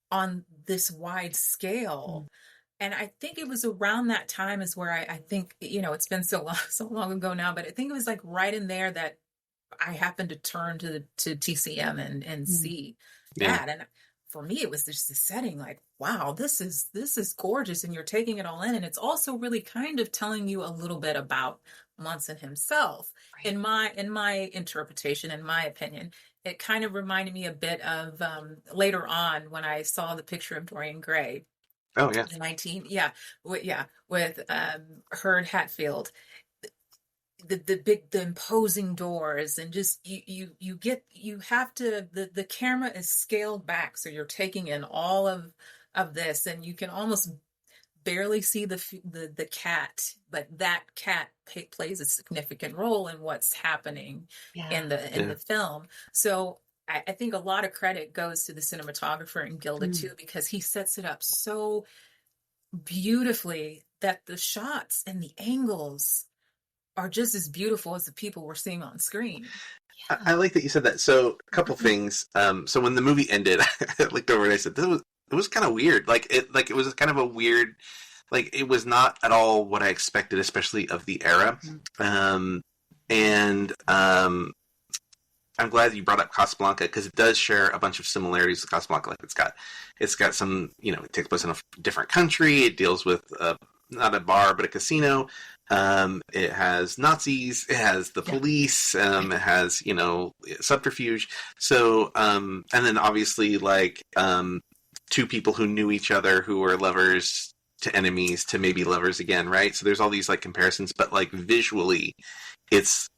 B: on this wide scale, and I think it was around that time is where I think, it's been so long ago now, but I think it was like right in there that I happened to turn to TCM and see that. And for me, it was just the setting, like, wow, this is gorgeous. And you're taking it all in. And it's also really kind of telling you a little bit about Munson himself. Right. In my interpretation, in my opinion, it kind of reminded me a bit of later on when I saw the picture of Dorian Gray.
A: Oh yeah.
B: With Hurd Hatfield. The imposing doors, and just the camera is scaled back, so you're taking in all of this, and you can almost barely see the cat, but that cat plays a significant role in what's happening in the film. So I think a lot of credit goes to the cinematographer in Gilda too, because he sets it up so beautifully that the shots and the angles are just as beautiful as the people we're seeing on screen.
A: I like that you said that. So a couple things. So when the movie ended, I looked over and I said, it was kind of weird. It was kind of a weird, it was not at all what I expected, especially of the era. I'm glad that you brought up Casablanca, because it does share a bunch of similarities with Casablanca. It's got some, it takes place in a different country. It deals with not a bar, but a casino. It has Nazis, it has the police, it has, subterfuge. So, and then obviously two people who knew each other who were lovers to enemies to maybe lovers again, right? So there's all these comparisons, but visually it's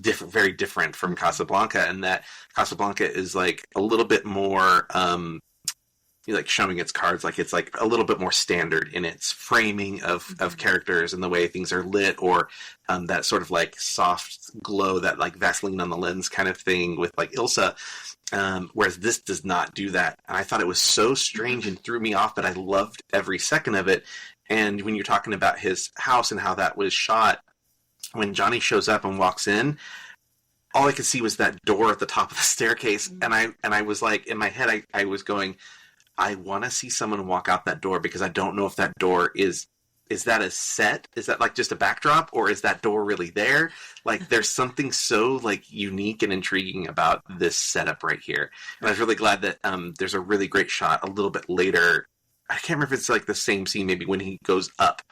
A: different, very different from Casablanca, and that Casablanca is a little bit more, showing its cards, it's a little bit more standard in its framing of characters and the way things are lit, or that sort of soft glow, that Vaseline on the lens kind of thing with Ilsa, whereas this does not do that. And I thought it was so strange and threw me off, but I loved every second of it. And when you're talking about his house and how that was shot, when Johnny shows up and walks in, all I could see was that door at the top of the staircase, and I was in my head, I was going, I want to see someone walk out that door, because I don't know if that door is is that a set? Is that like just a backdrop, or is that door really there? Like, there's something so like unique and intriguing about this setup right here. And I was really glad that there's a really great shot a little bit later. I can't remember if it's like the same scene, maybe when he goes up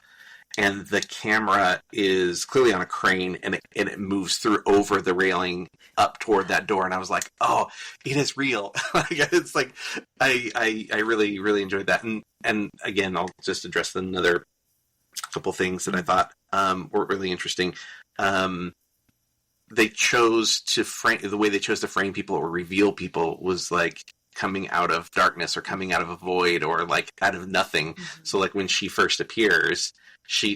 A: and the camera is clearly on a crane and it moves through over the railing up toward that door. And I was like, oh, it is real. It's like, I really, really enjoyed that. And again, I'll just address another couple things that I thought were really interesting. They chose to frame, the way they chose to frame people or reveal people was like coming out of darkness or coming out of a void or like out of nothing. Mm-hmm. So like when she first appears,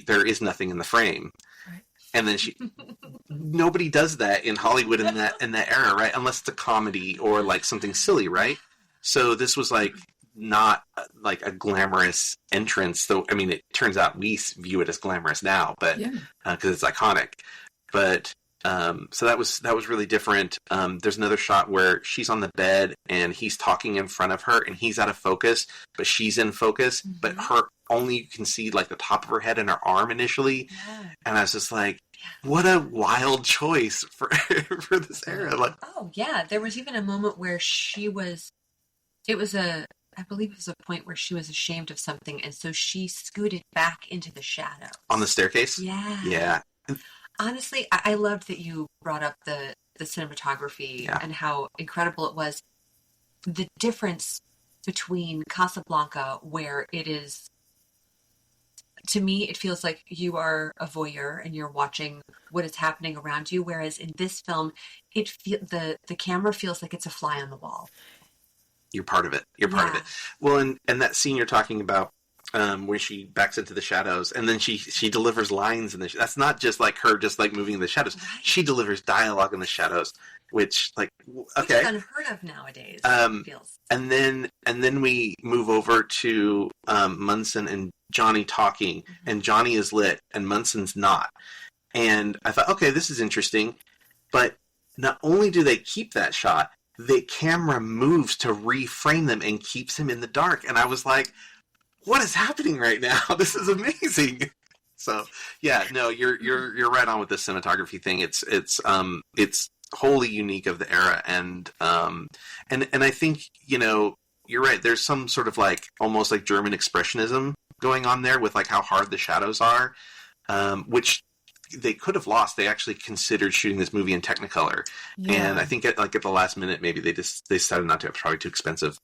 A: there is nothing in the frame. Right. And then nobody does that in Hollywood in that era, right? Unless it's a comedy or like something silly, right? So this was like not like a glamorous entrance. Though, I mean, it turns out we view it as glamorous now, but because it's iconic. But so that was really different. There's another shot where she's on the bed and he's talking in front of her and he's out of focus, but she's in focus, mm-hmm. but her only you can see like the top of her head and her arm initially. Yeah. And I was just like, what a wild choice for this era. Like,
C: oh yeah. There was even a moment where I believe it was a point where she was ashamed of something. And so she scooted back into the shadows.
A: On the staircase?
C: Yeah.
A: Yeah.
C: Honestly, I loved that you brought up the cinematography and how incredible it was. The difference between Casablanca, where it is, to me, it feels like you are a voyeur and you're watching what is happening around you. Whereas in this film, the camera feels like it's a fly on the wall.
A: You're part of it. You're part of it. Well, and that scene you're talking about, where she backs into the shadows and then she delivers lines in that's not just like her just like moving in the shadows. Right. She delivers dialogue in the shadows, which like okay,
C: it's unheard of nowadays. Feels.
A: And then we move over to Munson and Johnny talking, mm-hmm. and Johnny is lit and Munson's not. And I thought, okay, this is interesting. But not only do they keep that shot, the camera moves to reframe them and keeps him in the dark. And I was like, what is happening right now? This is amazing. So yeah, no, you're right on with the cinematography thing. It's wholly unique of the era, and I think, you know, you're right. There's some sort of like almost like German expressionism going on there with like how hard the shadows are, which they could have lost. They actually considered shooting this movie in Technicolor, and I think at the last minute maybe they decided not to. It was probably too expensive.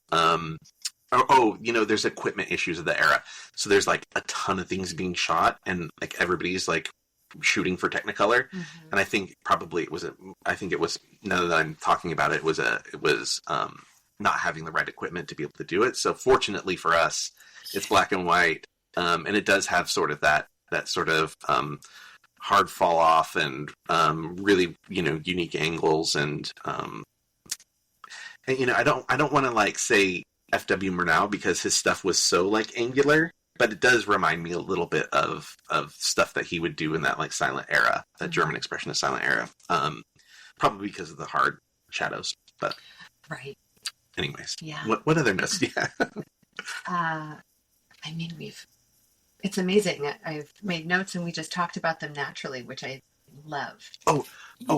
A: You know, there's equipment issues of the era. So there's like a ton of things being shot and like everybody's like shooting for Technicolor. Mm-hmm. And I think probably it was now that I'm talking about it, it was not having the right equipment to be able to do it. So fortunately for us, it's black and white. And it does have sort of that sort of hard fall off and really, you know, unique angles and you know, I don't want to like say F.W. Murnau because his stuff was so like angular, but it does remind me a little bit of stuff that he would do in that like silent era, that German expressionist silent era. Probably because of the hard shadows, but
C: right.
A: Anyways,
C: yeah.
A: What other notes? Yeah.
C: I mean, it's amazing. I've made notes and we just talked about them naturally, which I love.
A: Oh,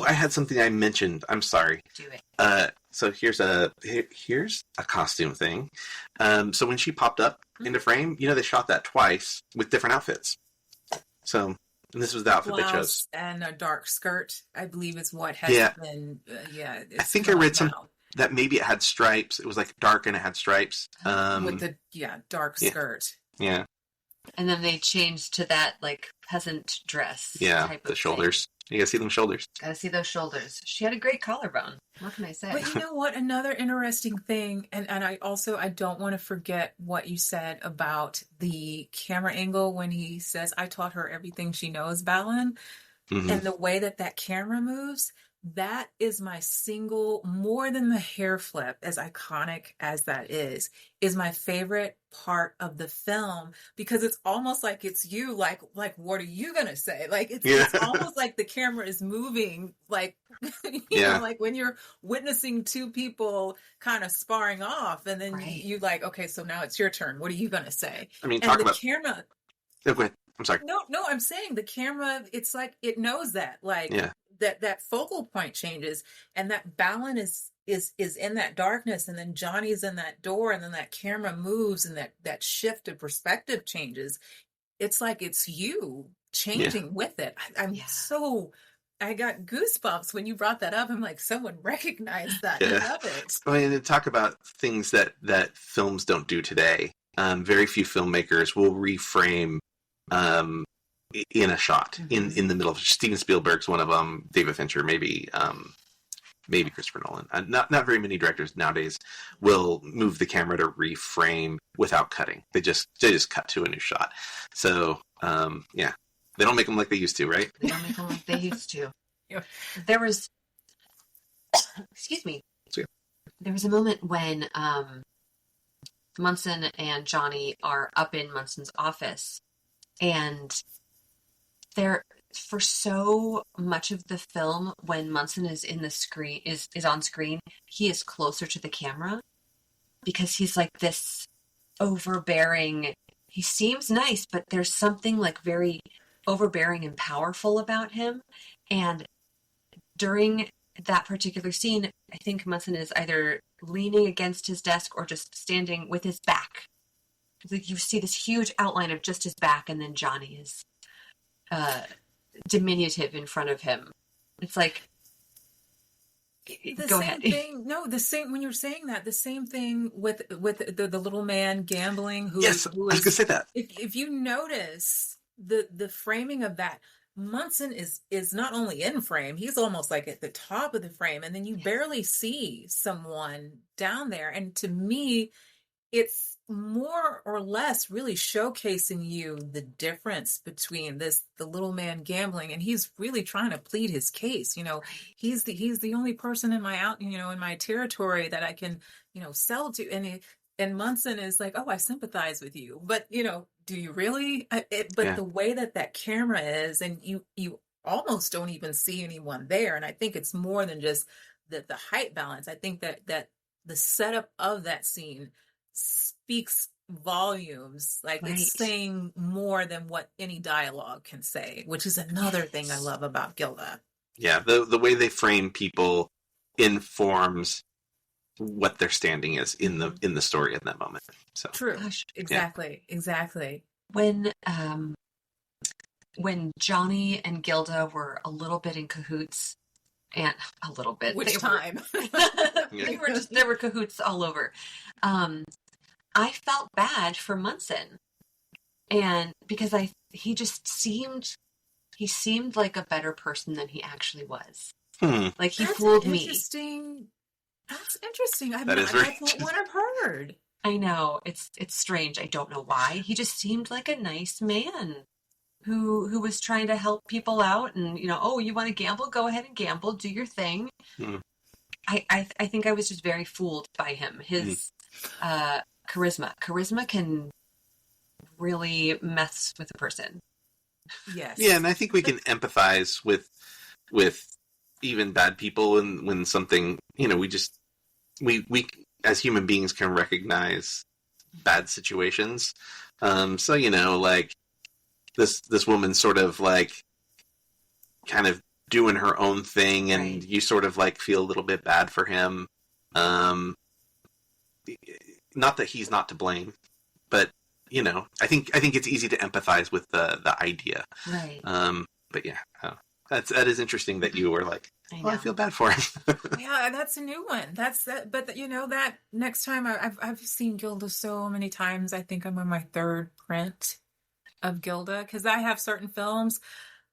A: I had something I mentioned. I'm sorry.
C: Do it.
A: So here's a costume thing. So when she popped up into frame, you know, they shot that twice with different outfits. So and this was the outfit they chose.
B: And a dark skirt, I believe, is what has been.
A: I think I read that maybe it had stripes. It was like dark and it had stripes.
B: With the dark skirt.
A: Yeah.
C: And then they changed to that like peasant dress.
A: Yeah,
C: type
A: the
C: of
A: shoulders.
C: Thing.
A: You gotta see them shoulders.
C: Gotta see those shoulders. She had a great collarbone. What can I say?
B: But you know what? Another interesting thing, and I don't want to forget what you said about the camera angle when he says, I taught her everything she knows, Balin. Mm-hmm. And the way that camera moves, that is my single, more than the hair flip, as iconic as that is my favorite part of the film, because it's almost like it's you, like what are you gonna say? Like it's almost like the camera is moving, like you know, like when you're witnessing two people kind of sparring off, and then you like, okay, so now it's your turn. What are you gonna say?
A: I mean,
B: and
A: talk
B: the
A: about
B: camera.
A: Oh, go ahead. I'm sorry.
B: No, I'm saying the camera, it's like it knows that, like that focal point changes, and that balance is in that darkness, and then Johnny's in that door, and then that camera moves, and that shift of perspective changes. It's like it's you changing with it. I got goosebumps when you brought that up. I'm like, someone recognized that. I love it.
A: I mean, to talk about things that films don't do today. Very few filmmakers will reframe in a shot, in the middle. Steven Spielberg's one of them. David Fincher, maybe Christopher Nolan. Not very many directors nowadays will move the camera to reframe without cutting. They just cut to a new shot. So they don't make them like they used to, right?
C: They don't make them like they used to. There was, excuse me. There was a moment when Munson and Johnny are up in Munson's office, and they're, for so much of the film, when Munson is in the screen, is on screen, he is closer to the camera because he's like this overbearing. He seems nice, but there's something like very overbearing and powerful about him. And during that particular scene, I think Munson is either leaning against his desk or just standing with his back. Like you see this huge outline of just his back, and then Johnny is diminutive in front of him. It's like, go ahead.
B: The same when you're saying that, the same thing with the little man gambling. I was
A: going to say that.
B: If you notice the framing of that, Munson is not only in frame, he's almost like at the top of the frame, and then you barely see someone down there. And to me, it's more or less really showcasing you the difference between the little man gambling, and he's really trying to plead his case. He's the only person in my territory that I can, sell to. And Munson is like, oh, I sympathize with you, but do you really? The way that camera is, and you almost don't even see anyone there. And I think it's more than just the height balance. I think that the setup of that scene speaks volumes. Like it's saying more than what any dialogue can say, which is another thing I love about Gilda.
A: Yeah, the way they frame people informs what their standing is in the story at that moment. So
B: true. Gosh, exactly.
C: When Johnny and Gilda were a little bit in cahoots, and a little bit,
B: which time
C: they were cahoots all over. I felt bad for Munson, and because he seemed like a better person than he actually was. Like he fooled me.
B: That's interesting. That's not what I've heard.
C: I know, it's strange. I don't know why. He just seemed like a nice man who was trying to help people out, and you want to gamble? Go ahead and gamble. Do your thing. I think I was just very fooled by him. His charisma can really mess with a person.
B: Yes.
A: Yeah, and I think we can empathize with even bad people, and when something, we as human beings can recognize bad situations. So like this woman sort of like kind of doing her own thing, and you sort of like feel a little bit bad for him. Not that he's not to blame, but I think it's easy to empathize with the idea.
C: Right.
A: But yeah, that is interesting that you were like, I feel bad for him.
B: Yeah, that's a new one. That's that. But that next time I've seen Gilda so many times. I think I'm on my third print of Gilda, because I have certain films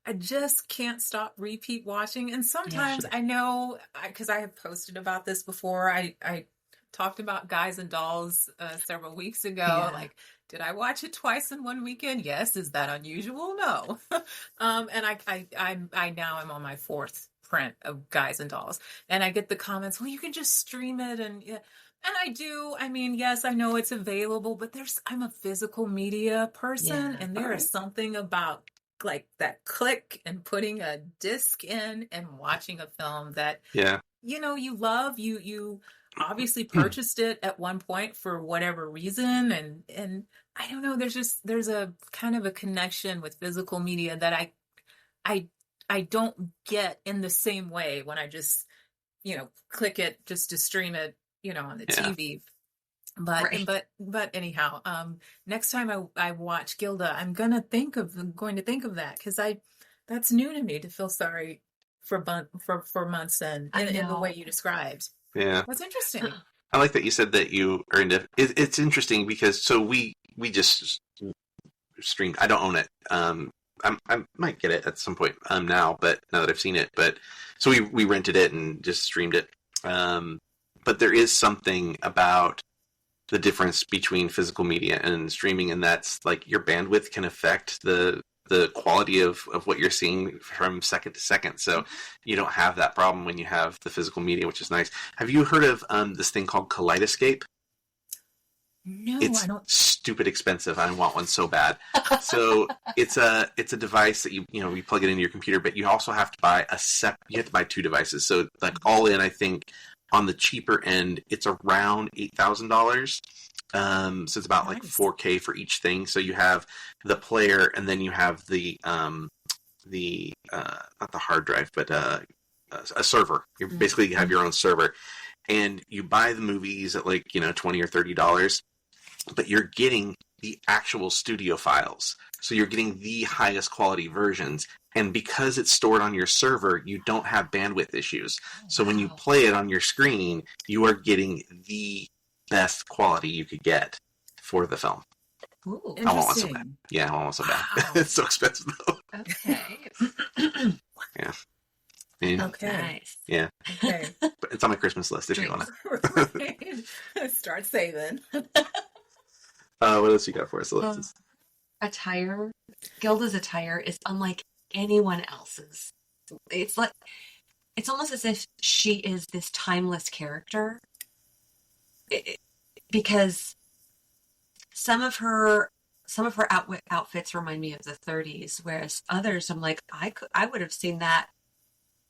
B: I just can't stop repeat watching. And sometimes I know, because I have posted about this before. I talked about Guys and Dolls several weeks ago.
C: Yeah.
B: Like, did I watch it twice in one weekend? Yes. Is that unusual? No. And I now I'm on my fourth print of Guys and Dolls, and I get the comments, well, you can just stream it, and I do. I mean, yes, I know it's available, but I'm a physical media person, and there is something about like that click and putting a disc in and watching a film that you love, you obviously purchased it at one point for whatever reason, and I don't know, there's a kind of a connection with physical media that I don't get in the same way when I just, click it just to stream it, on the TV. But
C: Right.
B: but anyhow, next time I watch Gilda, I'm going to think of that, because that's new to me, to feel sorry for Munson
C: I
B: in the way
C: know.
B: you described.
A: Yeah.
B: What's interesting.
A: I like that you said that you are into it's interesting because so we just streamed. I don't own it. I might get it at some point now, but now that I've seen it, but so we rented it and just streamed it. But there is something about the difference between physical media and streaming, and that's like your bandwidth can affect the quality of what you're seeing from second to second. So you don't have that problem when you have the physical media, which is nice. Have you heard of this thing called Kaleidoscape?
B: No,
A: It's
B: I don't.
A: stupid expensive. I want one so bad. So it's a device that you plug it into your computer, but you also have to buy you have to buy two devices. So like all in, I think on the cheaper end, it's around $8,000. So it's about like
B: Nice.
A: 4K for each thing. So you have the player, and then you have the not the hard drive, but a server. You basically have your own server, and you buy the movies at like $20 or $30, but you're getting the actual studio files. So you're getting the highest quality versions. And because it's stored on your server, you don't have bandwidth issues. So when you
C: Wow.
A: play it on your screen, you are getting the best quality you could get for the film.
C: Ooh,
A: I want one so bad.
B: Interesting.
A: Yeah, I want one so bad.
B: Wow.
A: It's so expensive though.
C: okay.
A: Yeah.
B: Okay.
C: Nice.
A: Yeah.
B: Okay.
A: But it's on my Christmas list if you want to.
B: Right. Start saving.
A: What else you got for us, Alexis?
C: Attire. Gilda's attire is unlike anyone else's. It's almost as if she is this timeless character. Because some of her outfits remind me of the 30s, whereas others I'm like, I would have seen that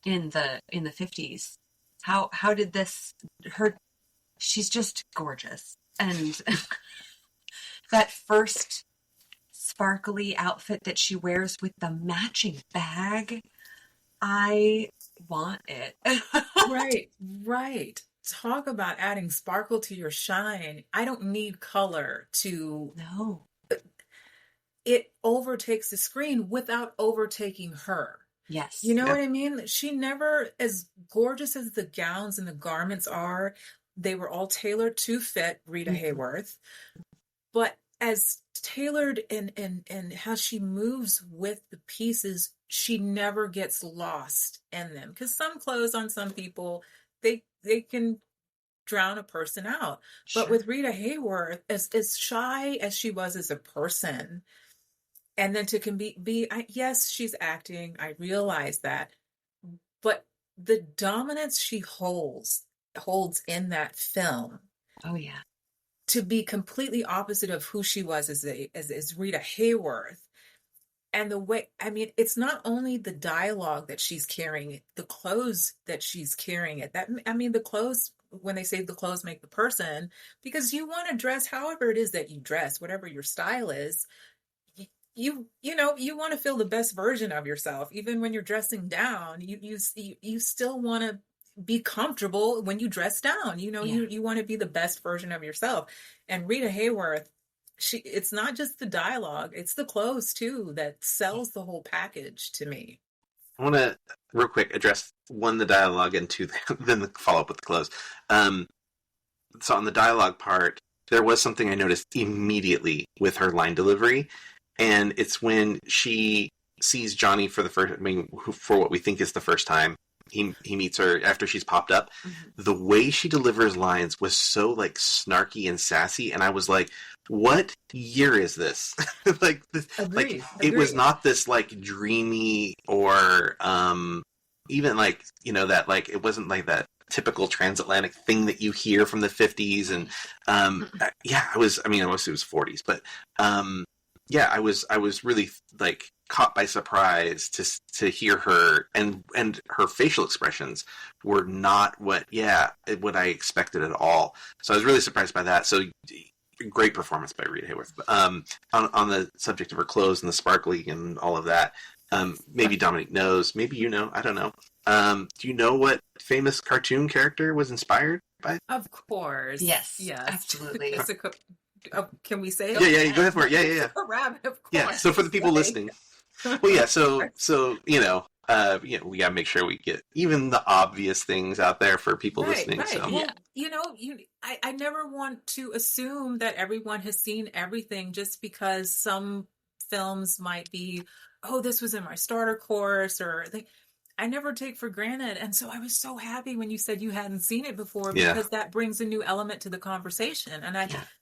C: in the 50s. How did this she's just gorgeous. And that first sparkly outfit that she wears with the matching bag, I want it.
B: Right. Talk about adding sparkle to your shine. I don't need color to.
C: No.
B: It overtakes the screen without overtaking her.
C: Yes.
B: You know
A: Yeah.
B: what I mean? She never, as gorgeous as the gowns and the garments are, they were all tailored to fit Rita Hayworth. But as tailored and how she moves with the pieces, she never gets lost in them. Because some clothes on some people, they can drown a person out.
C: Sure.
B: But with Rita Hayworth, as shy as she was as a person, and then to yes, she's acting, I realize that, but the dominance she holds in that film,
C: Oh yeah.
B: to be completely opposite of who she was as Rita Hayworth. And the way, I mean, it's not only the dialogue that she's carrying, the clothes that she's carrying it. The clothes, when they say the clothes make the person, because you want to dress however it is that you dress, whatever your style is, you want to feel the best version of yourself. Even when you're dressing down, you still want to be comfortable when you dress down. You want to be the best version of yourself. And Rita Hayworth, it's not just the dialogue, it's the clothes too that sells the whole package to me.
A: I want to real quick address the dialogue and two, then the follow up with the clothes. So on the dialogue part, there was something I noticed immediately with her line delivery, and it's when she sees Johnny for for what we think is the first time. He meets her after she's popped up.
C: Mm-hmm.
A: The way she delivers lines was so like snarky and sassy, and I was like, "What year is this?" Like this,
B: Agreed.
A: it was not this like dreamy or even like that like it wasn't like that typical transatlantic thing that you hear from the 50s and it was 40s, but yeah, I was really like caught by surprise to hear her, and her facial expressions were not what I expected at all. So I was really surprised by that. So great performance by Rita Hayworth. On the subject of her clothes and the sparkling and all of that, maybe Dominique knows, maybe you know, I don't know. Do you know what famous cartoon character was inspired by?
B: Of course.
C: Yes,
B: Yes.
C: absolutely.
B: Can we say it?
A: Yeah, go ahead for it. Yeah.
B: A rabbit, of course.
A: Yeah, so for the people listening, well, yeah, so we gotta make sure we get even the obvious things out there for people listening.
B: Right.
A: So
B: Well, I never want to assume that everyone has seen everything just because some films might be, oh, this was in my starter course, or I never take for granted. And so I was so happy when you said you hadn't seen it before, because that brings a new element to the conversation. And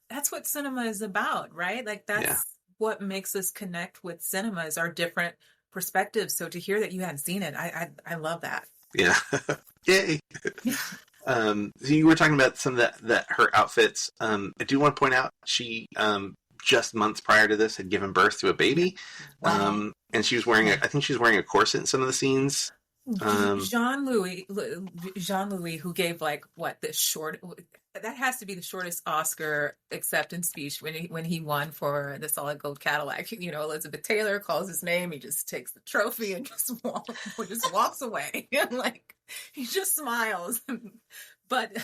B: that's what cinema is about, right? Like that's what makes us connect with cinema, is our different perspectives. So to hear that you hadn't seen it, I love that.
A: Yeah. Yay. So you were talking about some of that her outfits. I do want to point out she just months prior to this had given birth to a baby.
C: Wow.
A: And she was wearing I think she was wearing a corset in some of the scenes.
B: Jean-Louis, who gave that has to be the shortest Oscar acceptance speech when he won for the Solid Gold Cadillac. Elizabeth Taylor calls his name. He just takes the trophy and just walks away. Like he just smiles. But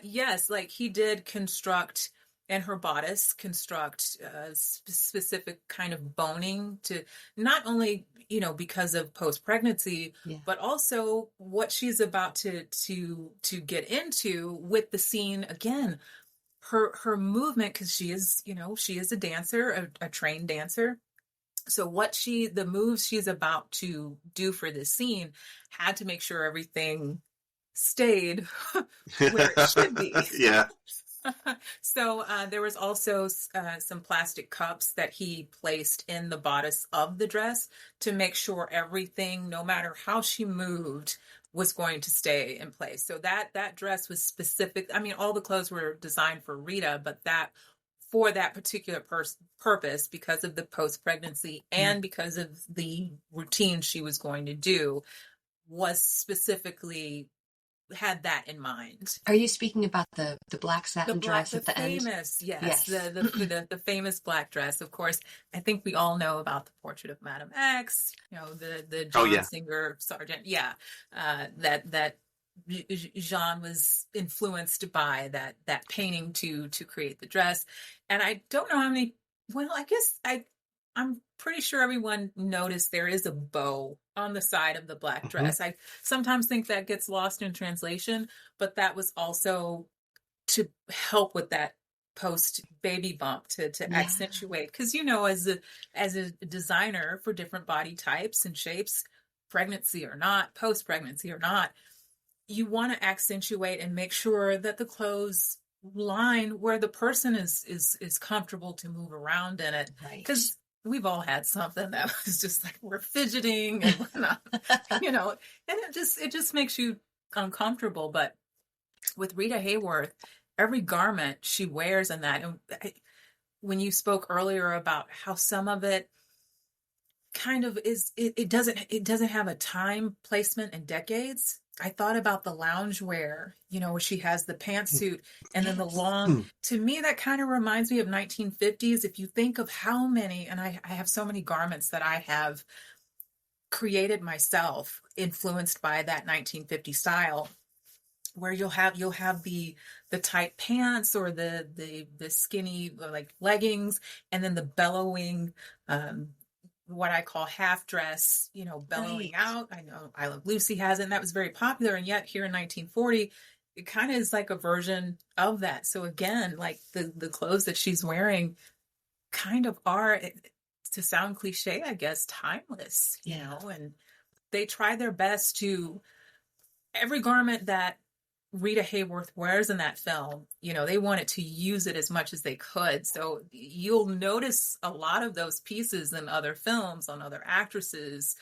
B: yes, like he did construct, and her bodice construct specific kind of boning to not only, because of post-pregnancy, but also what she's about to get into with the scene. Again, her movement, because she is a dancer, a trained dancer. So the moves she's about to do for this scene had to make sure everything stayed where it should be.
A: Yeah.
B: So there was also some plastic cups that he placed in the bodice of the dress to make sure everything, no matter how she moved, was going to stay in place. So that dress was specific. I mean, all the clothes were designed for Rita, but that for that particular purpose, because of the post-pregnancy and because of the routine she was going to do, was specifically had that in mind.
C: Are you speaking about the black satin dress at the end?
B: Yes. The famous black dress. Of course, I think we all know about the Portrait of Madame X. The John Singer Sargent. Yeah, that Jean was influenced by that painting to create the dress. And I don't know how many. Well, I guess I'm pretty sure everyone noticed there is a bow on the side of the black dress. I sometimes think that gets lost in translation, but that was also to help with that post baby bump to accentuate. Because as a designer for different body types and shapes, pregnancy or not, post pregnancy or not, you want to accentuate and make sure that the clothes line where the person is comfortable to move around in it. Because we've all had something that was just like we're fidgeting and whatnot, and it just makes you uncomfortable. But with Rita Hayworth, every garment she wears in that, and when you spoke earlier about how some of it kind of is, it doesn't have a time placement in decades. I thought about the loungewear, where she has the pantsuit and then the long, to me, that kind of reminds me of 1950s. If you think of how many, and I have so many garments that I have created myself, influenced by that 1950 style, where you'll have the tight pants or the skinny like leggings, and then the bellowing, what I call half dress, bellowing out. I know I Love Lucy has it, and that was very popular. And yet here in 1940, it kind of is like a version of that. So again, like the clothes that she's wearing kind of are, to sound cliche, I guess, timeless, and they try their best to, every garment that Rita Hayworth wears in that film, they wanted to use it as much as they could. So you'll notice a lot of those pieces in other films, on other actresses,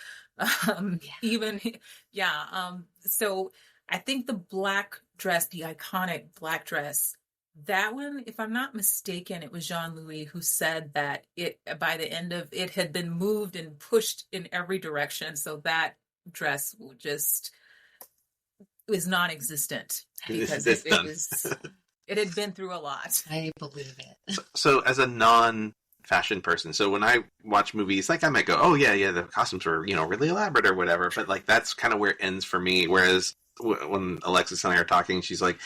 B: So I think the black dress, the iconic black dress, That one, if I'm not mistaken, it was Jean-Louis who said that it, by the end of it, had been moved and pushed in every direction. So that dress just was non-existent because it had been through a lot.
C: I believe it.
A: So as a non-fashion person, so when I watch movies, like I might go, oh yeah, the costumes were, really elaborate or whatever, but like that's kind of where it ends for me. Whereas when Alexis and I are talking, she's like,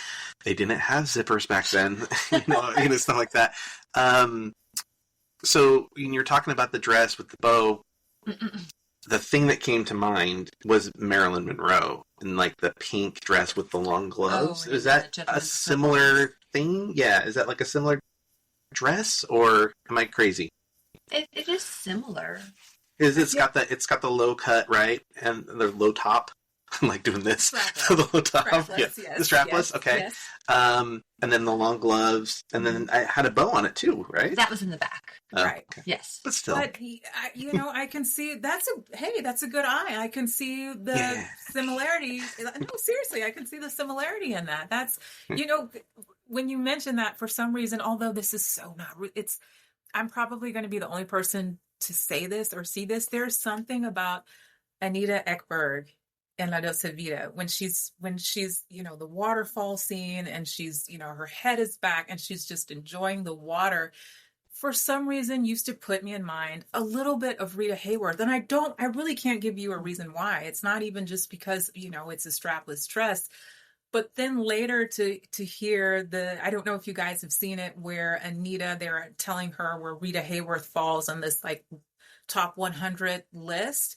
A: they didn't have zippers back then, stuff like that. So when you're talking about the dress with the bow, the thing that came to mind was Marilyn Monroe and like the pink dress with the long gloves. Is that a similar thing? Yeah. Is that like a similar dress, or am I crazy?
C: It is similar.
A: It's got the low cut, right? And the low top. I'm like doing this. The low top.
B: Strapless,
A: yeah.
B: Yes,
A: The strapless,
B: yes,
A: okay.
B: Yes.
A: And then the long gloves, and then I had a bow on it too, right?
C: That was in the back.
B: Right.
A: Okay.
C: Yes.
A: But still.
B: But I can see that's a good eye. I can see the similarity. No, seriously, I can see the similarity in that. That's when you mention that, for some reason, although this is so not, I'm probably going to be the only person to say this or see this. There's something about Anita Ekberg in La Dolce Vita when she's the waterfall scene, and she's her head is back and she's just enjoying the water. For some reason, used to put me in mind a little bit of Rita Hayworth, and I really can't give you a reason why. It's not even just because it's a strapless dress, but then later to hear I don't know if you guys have seen it, where Anita, they're telling her where Rita Hayworth falls on this like top 100 list.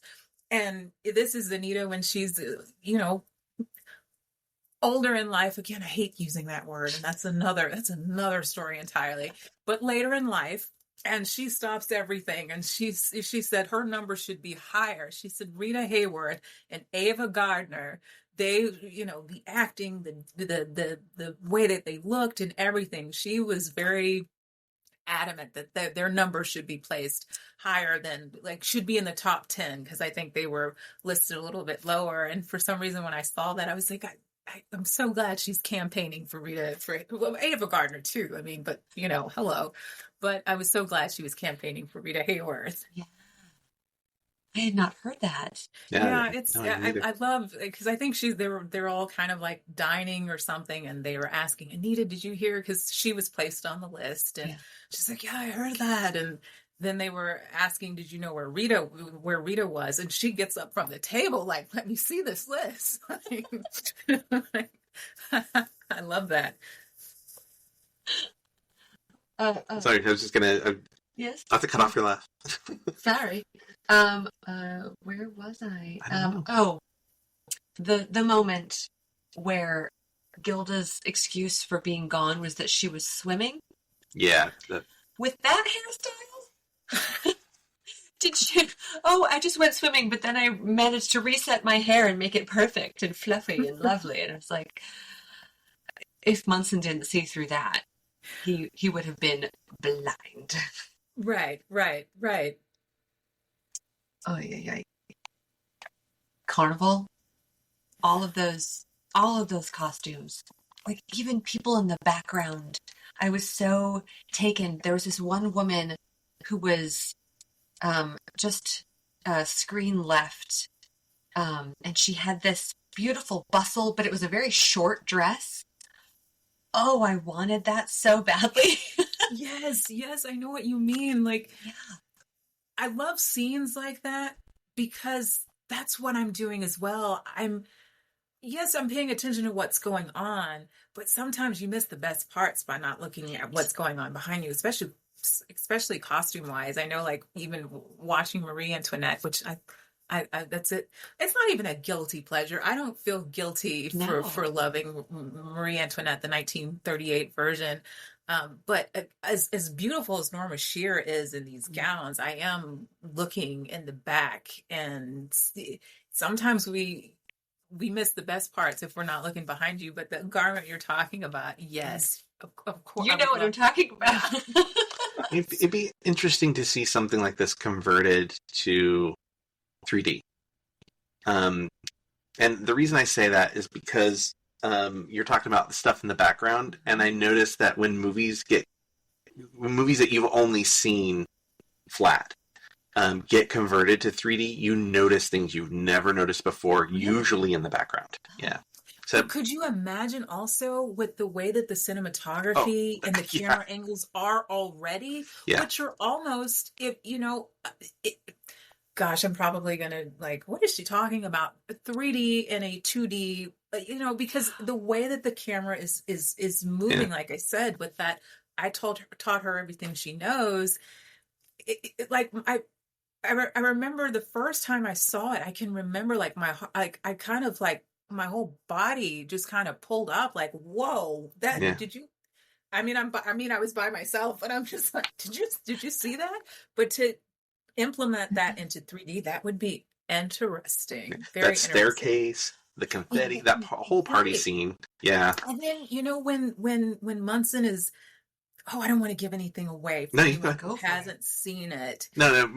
B: And this is Anita when she's, older in life. Again, I hate using that word, and that's another story entirely. But later in life, and she stops everything, and she said her number should be higher. She said Rita Hayworth and Ava Gardner, they, the acting, the way that they looked and everything. She was very adamant that their number should be placed higher than, should be in the top 10, because I think they were listed a little bit lower. And for some reason, when I saw that, I was like, I'm so glad she's campaigning for Ava Gardner too. I mean, but hello. But I was so glad she was campaigning for Rita Hayworth.
C: Yeah. I had not heard that.
B: Yeah, I love, because I think they're all kind of like dining or something, and they were asking, Anita, did you hear? Because she was placed on the list, and she's like, yeah, I heard that. And then they were asking, did you know where Rita was? And she gets up from the table like, let me see this list. I love that.
A: Sorry, I was just gonna.
C: Yes.
A: I have to cut off your laugh.
C: Sorry. Where was I? The moment where Gilda's excuse for being gone was that she was swimming.
A: Yeah.
C: With that hairstyle? Did you? Oh, I just went swimming, but then I managed to reset my hair and make it perfect and fluffy and lovely. And I was like, if Munson didn't see through that, he would have been blind.
B: Right.
C: Oh, yeah. Carnival, all of those costumes, like even people in the background. I was so taken. There was this one woman who was just screen left, and she had this beautiful bustle, but it was a very short dress. Oh, I wanted that so badly.
B: Yes, I know what you mean. Like, yeah. I love scenes like that because that's what I'm doing as well. I'm paying attention to what's going on, but sometimes you miss the best parts by not looking at what's going on behind you, especially costume wise. I know, like, even watching Marie Antoinette, which I that's it. It's not even a guilty pleasure. I don't feel guilty for loving Marie Antoinette, the 1938 version. But as beautiful as Norma Shear is in these gowns, I am looking in the back, and sometimes we miss the best parts if we're not looking behind you. But the garment you're talking about, yes, of course.
C: You know what I'm talking about.
A: It'd be interesting to see something like this converted to 3D. And the reason I say that is because you're talking about the stuff in the background, and I noticed that when movies that you've only seen flat get converted to 3D, you notice things you've never noticed before, usually in the background. Yeah. So
B: could you imagine also with the way that the cinematography and the camera angles are already, which are almost, if gosh, I'm probably gonna what is she talking about? 3D and a 2D, because the way that the camera is moving, like I said, with that, I taught her everything she knows. I remember the first time I saw it, I can remember I kind of my whole body just kind of pulled up whoa, did you, I was by myself and I'm just like, did you see that? But to implement that into 3D, that would be interesting. Very
A: that staircase, the confetti, that whole party scene. Yeah.
B: And then, when Munson is, I don't want to give anything away for anyone who hasn't seen it.
A: No,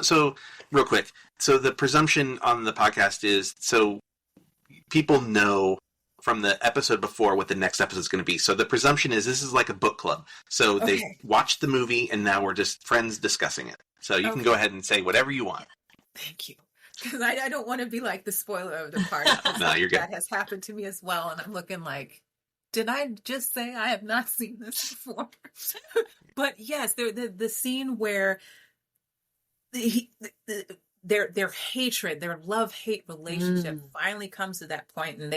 A: so real quick. So the presumption on the podcast is, so people know from the episode before what the next episode is going to be. So the presumption is this is like a book club. So they watched the movie and now we're just friends discussing it. So you can go ahead and say whatever you want.
B: Thank you. Because I don't want to be like the spoiler of the party.
A: No, you're good.
B: That has happened to me as well. And I'm looking did I just say I have not seen this before? But yes, the scene where their hatred, their love-hate relationship finally comes to that point, and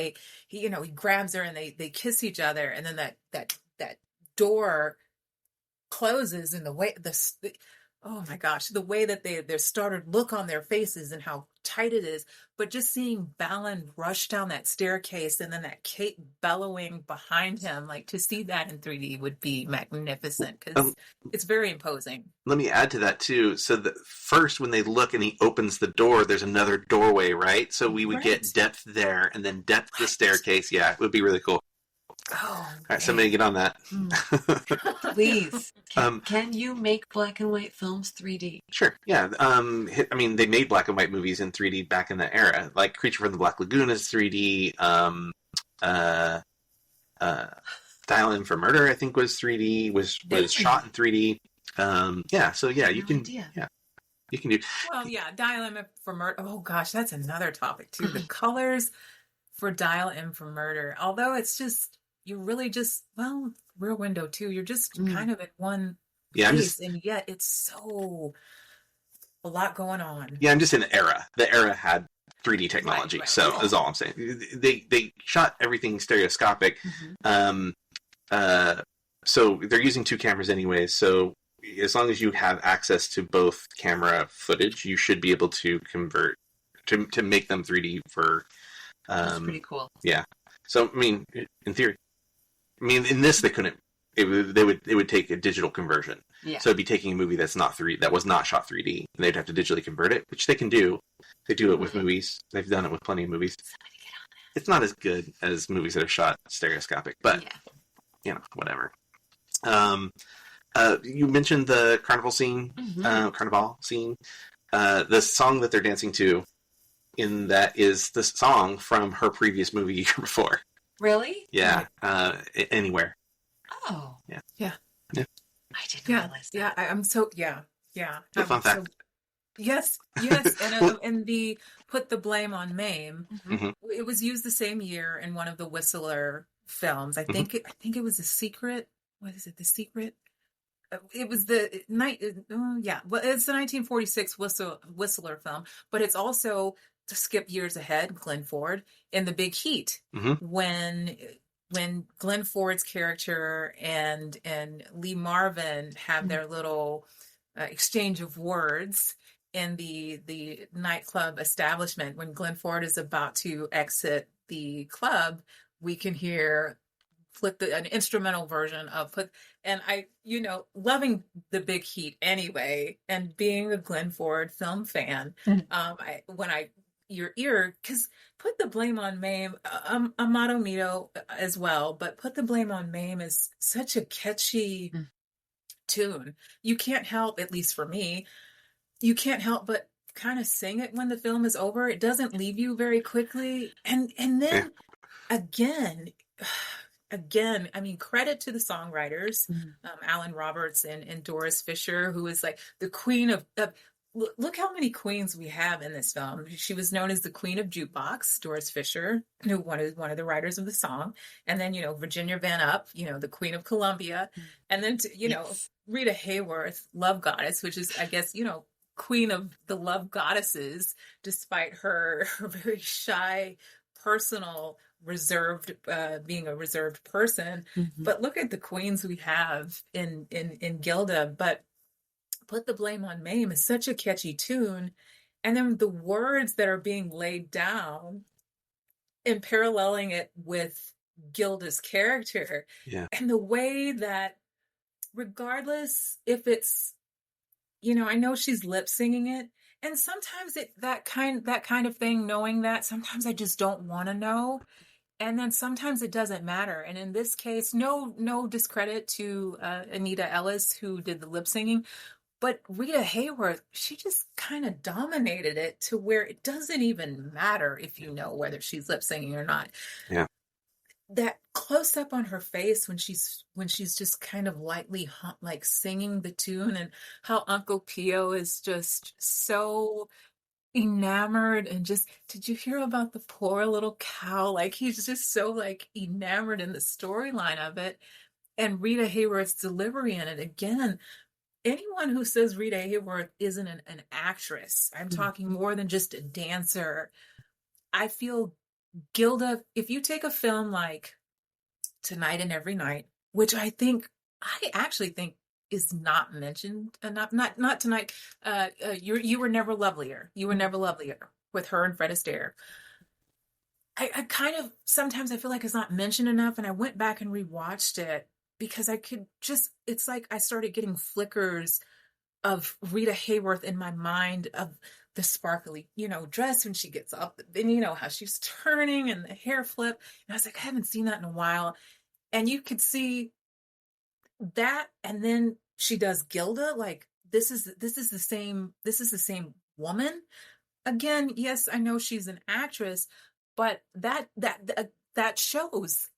B: he grabs her and they kiss each other, and then that door closes, and the way oh my gosh, the way that their startled look on their faces and how tight it is, but just seeing Balin rush down that staircase and then that Kate bellowing behind him, to see that in 3D would be magnificent because it's very imposing.
A: Let me add to that too. So first when they look and he opens the door, there's another doorway, right? So we would get depth there and then depth the staircase. Yeah, it would be really cool.
B: Oh,
A: all right, somebody get on that.
C: Please. Can you make black and white films 3D?
A: Sure, yeah. They made black and white movies in 3D back in that era. Like Creature from the Black Lagoon is 3D. Dial M for Murder, I think, was 3D, was shot in 3D. You can do.
B: Well, yeah, Dial M for Murder. Oh gosh, that's another topic too. The colors for Dial M for Murder. Although it's just, you're really just, Rear Window too. You're just kind of at one place, and yet it's so a lot going on.
A: Yeah, I'm just in the era. The era had 3D technology, is all I'm saying. They shot everything stereoscopic. So they're using two cameras anyways. So as long as you have access to both camera footage, you should be able to convert to make them 3D for.
C: That's pretty cool.
A: Yeah. So in theory. In this they couldn't. It would take a digital conversion. Yeah. So it'd be taking a movie that was not shot 3D, and they'd have to digitally convert it, which they can do. They do it with movies. They've done it with plenty of movies. It's not as good as movies that are shot stereoscopic, but whatever. You mentioned the carnival scene. The song that they're dancing to in that is the song from her previous movie year before.
C: Really?
A: Yeah. Anywhere.
C: Oh.
B: Yeah.
C: I didn't realize that.
B: Yeah, I'm so, yeah.
A: Fun fact.
B: Yes. And the Put the Blame on Mame, it was used the same year in one of the Whistler films. I think it was The Secret. What is it? The Secret? It was the night. It's the 1946 Whistler film, but it's also, to skip years ahead, Glenn Ford in The Big Heat, when Glenn Ford's character and Lee Marvin have their little exchange of words in the nightclub establishment. When Glenn Ford is about to exit the club, we can hear an instrumental version of loving The Big Heat anyway, and being a Glenn Ford film fan, because Put the Blame on Mame, Amato Mito as well, but Put the Blame on Mame is such a catchy tune. You can't help, at least for me, but kind of sing it when the film is over. It doesn't leave you very quickly. And then Again, I mean, credit to the songwriters, Alan Roberts and Doris Fisher, who is like the queen of look how many queens we have in this film. She was known as the Queen of Jukebox, Doris Fisher, who one of the writers of the song. And then, Virginia Van Up, the Queen of Columbia. And then, Rita Hayworth, Love Goddess, which is, I guess, Queen of the Love Goddesses, despite her very shy, personal, reserved, being a reserved person. But look at the queens we have in Gilda. But Put the Blame on Mame is such a catchy tune. And then the words that are being laid down and paralleling it with Gilda's character.
A: Yeah.
B: And the way that, regardless if it's, I know she's lip singing it. And sometimes that kind of thing, knowing that, sometimes I just don't want to know. And then sometimes it doesn't matter. And in this case, no discredit to Anita Ellis, who did the lip singing. But Rita Hayworth, she just kind of dominated it to where it doesn't even matter if you know whether she's lip singing or not.
A: Yeah.
B: That close up on her face when she's just kind of lightly like singing the tune, and how Uncle Pio is just so enamored, and just, did you hear about the poor little cow? Like, he's just so like enamored in the storyline of it. And Rita Hayworth's delivery in it, again, anyone who says Rita Hayworth isn't an actress, I'm talking more than just a dancer. I feel Gilda, if you take a film like Tonight and Every Night, which I actually think is not mentioned enough, not Tonight, You Were Never Lovelier. You Were Never Lovelier with her and Fred Astaire. I kind of, sometimes I feel like it's not mentioned enough, and I went back and rewatched it, because I could just, it's like I started getting flickers of Rita Hayworth in my mind, of the sparkly, dress when she gets up, and how she's turning and the hair flip. And I was like, I haven't seen that in a while. And you could see that. And then she does Gilda. Like, this is the same woman. Again, yes, I know she's an actress, but that shows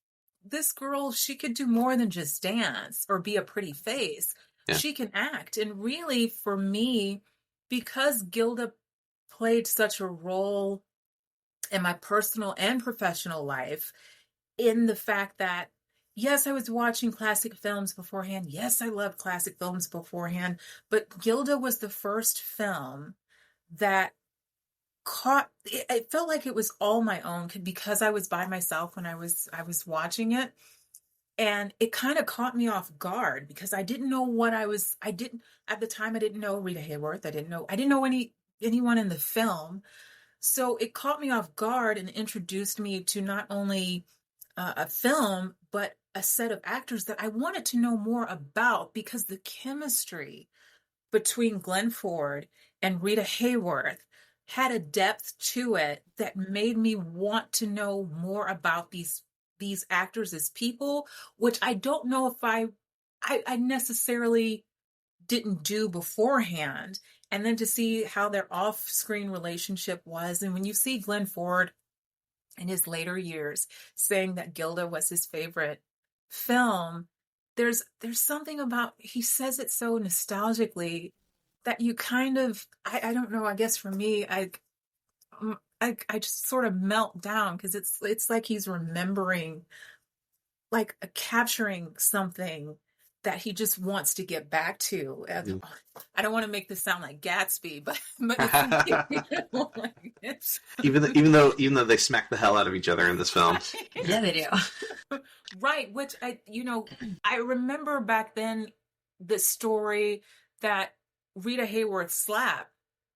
B: this girl, she could do more than just dance or be a pretty face. Yeah. She can act. And really, for me, because Gilda played such a role in my personal and professional life, in the fact that, yes, I was watching classic films beforehand. Yes, I loved classic films beforehand. But Gilda was the first film that it felt like it was all my own, because I was by myself when I was watching it, and it kind of caught me off guard, because I didn't know at the time I didn't know Rita Hayworth. I didn't know anyone in the film. So it caught me off guard and introduced me to not only a film, but a set of actors that I wanted to know more about, because the chemistry between Glenn Ford and Rita Hayworth had a depth to it that made me want to know more about these actors as people, which I don't know if I necessarily didn't do beforehand. And then to see how their off-screen relationship was. And when you see Glenn Ford in his later years saying that Gilda was his favorite film, there's something about, he says it so nostalgically that you kind of, I don't know, I guess for me, I just sort of melt down, because it's like he's remembering, like capturing something that he just wants to get back to. I don't want to make this sound like Gatsby, but it's,
A: even though they smack the hell out of each other in this film.
C: Yeah, they do.
B: Right, which I remember back then the story that Rita Hayworth's slap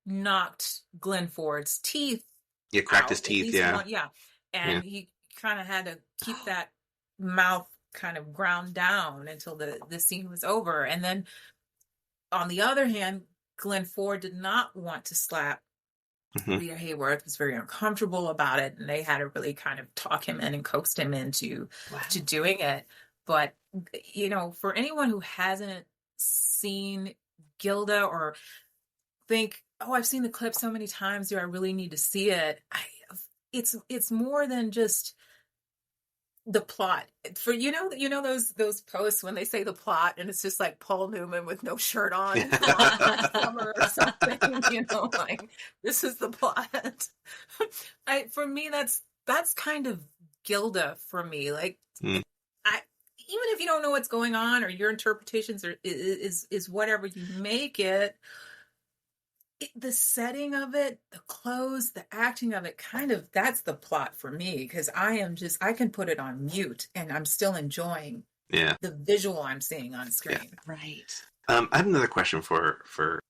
B: knocked Glenn Ford's teeth.
A: Yeah, cracked his teeth, yeah.
B: And he kind of had to keep that mouth kind of ground down until the scene was over. And then on the other hand, Glenn Ford did not want to slap Rita Hayworth, was very uncomfortable about it, and they had to really kind of talk him in and coax him into to doing it. But, for anyone who hasn't seen Gilda, or think, oh, I've seen the clip so many times, do I really need to see it? It's more than just the plot for those posts when they say the plot and it's just like Paul Newman with no shirt on summer or something, like this is the plot. For me that's kind of Gilda for me. Like even if you don't know what's going on or your interpretations is whatever you make it, the setting of it, the clothes, the acting of it, kind of, that's the plot for me, because I can put it on mute and I'm still enjoying the visual I'm seeing on screen.
C: Yeah. Right.
A: I have another question for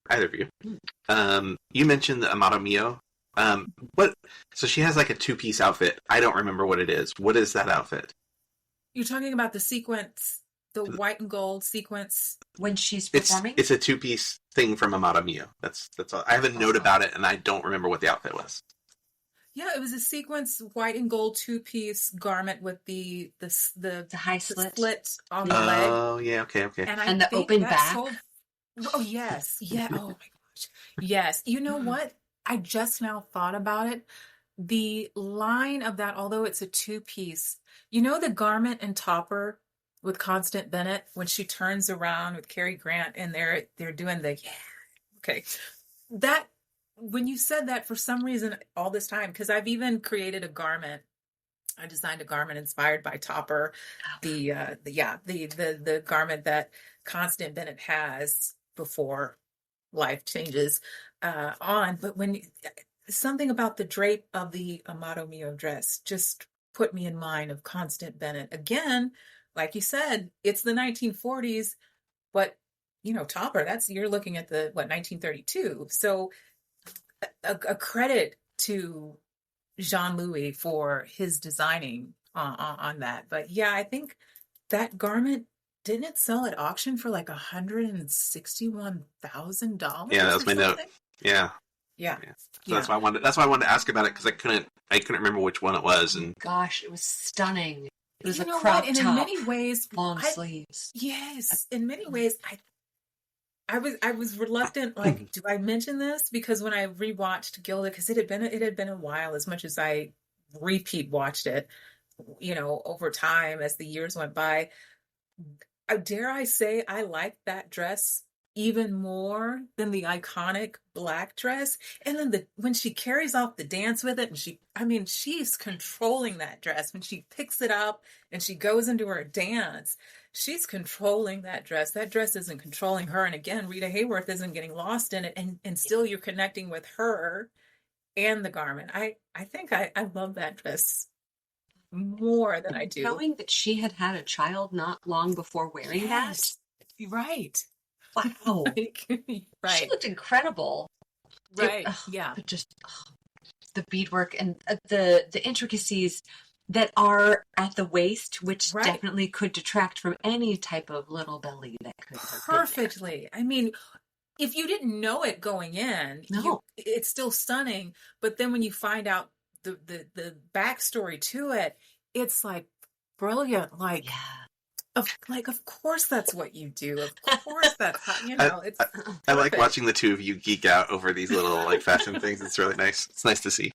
A: either of you. You mentioned the Amato Mio. So she has like a two-piece outfit. I don't remember what it is. What is that outfit?
B: You're talking about the sequence, the white and gold sequence
C: when she's performing?
A: It's a two-piece thing from Amato Mio. That's all. I have a note about it, and I don't remember what the outfit was.
B: Yeah, it was a sequence white and gold two-piece garment with the
C: high slit
B: on the leg.
A: Oh yeah, okay.
C: And the open back.
B: Oh yes, yeah. Oh my gosh, yes. You know what? I just now thought about it. The line of that, although it's a two-piece, the garment and topper with Constance Bennett when she turns around with Cary Grant and they're doing the okay. That when you said that, for some reason all this time, because I've even created a garment. I designed a garment inspired by Topper, the garment that Constance Bennett has before life changes on. But when something about the drape of the Amato Mio dress just put me in mind of Constance Bennett again. Like you said, it's the 1940s, but Topper, you're looking at the 1932. So a credit to Jean-Louis for his designing on that. But yeah, I think that garment, didn't it sell at auction for like $161,000?
A: Yeah, that was my note. Yeah.
B: Yeah.
A: So that's why I wanted to ask about it, because I couldn't remember which one it was. And
C: gosh, it was stunning. It was a crop top.
B: And in many ways,
C: long sleeves.
B: Yes, in many ways, I was reluctant. Like, do I mention this? Because when I rewatched Gilda, because it had been a while. As much as I repeat watched it, over time as the years went by, dare I say I liked that dress even more than the iconic black dress. And then when she carries off the dance with it, and she's controlling that dress. When she picks it up and she goes into her dance, she's controlling that dress. That dress isn't controlling her. And again, Rita Hayworth isn't getting lost in it. And still you're connecting with her and the garment. I think I love that dress more than I do.
C: Knowing that she had a child not long before wearing that.
B: Right.
C: Wow.
B: Right.
C: She looked incredible.
B: Right. Yeah.
C: But just the beadwork and the intricacies that are at the waist, which definitely could detract from any type of little belly that could have
B: perfectly. If you didn't know it going in, it's still stunning. But then when you find out the backstory to it, it's like brilliant. Like, of course that's what you do. Of course that's how, it's
A: I like watching the two of you geek out over these little fashion things. It's really nice. It's nice to see.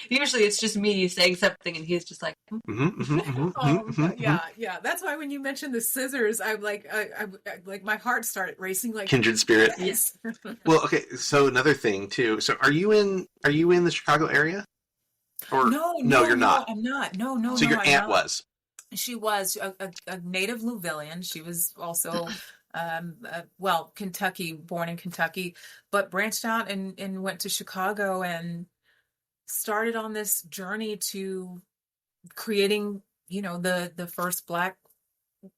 C: Usually it's just me saying something and he's just like,
B: yeah. That's why when you mentioned the scissors, I'm like, I my heart started racing. Like
A: kindred spirit.
B: Yes.
A: Well, okay. So another thing too. So are you in the Chicago area? Or no, you're not.
B: I'm not. No.
A: So your aunt was.
B: She was a native Louisvillian. She was also, Kentucky, born in Kentucky, but branched out and went to Chicago and started on this journey to creating, the first Black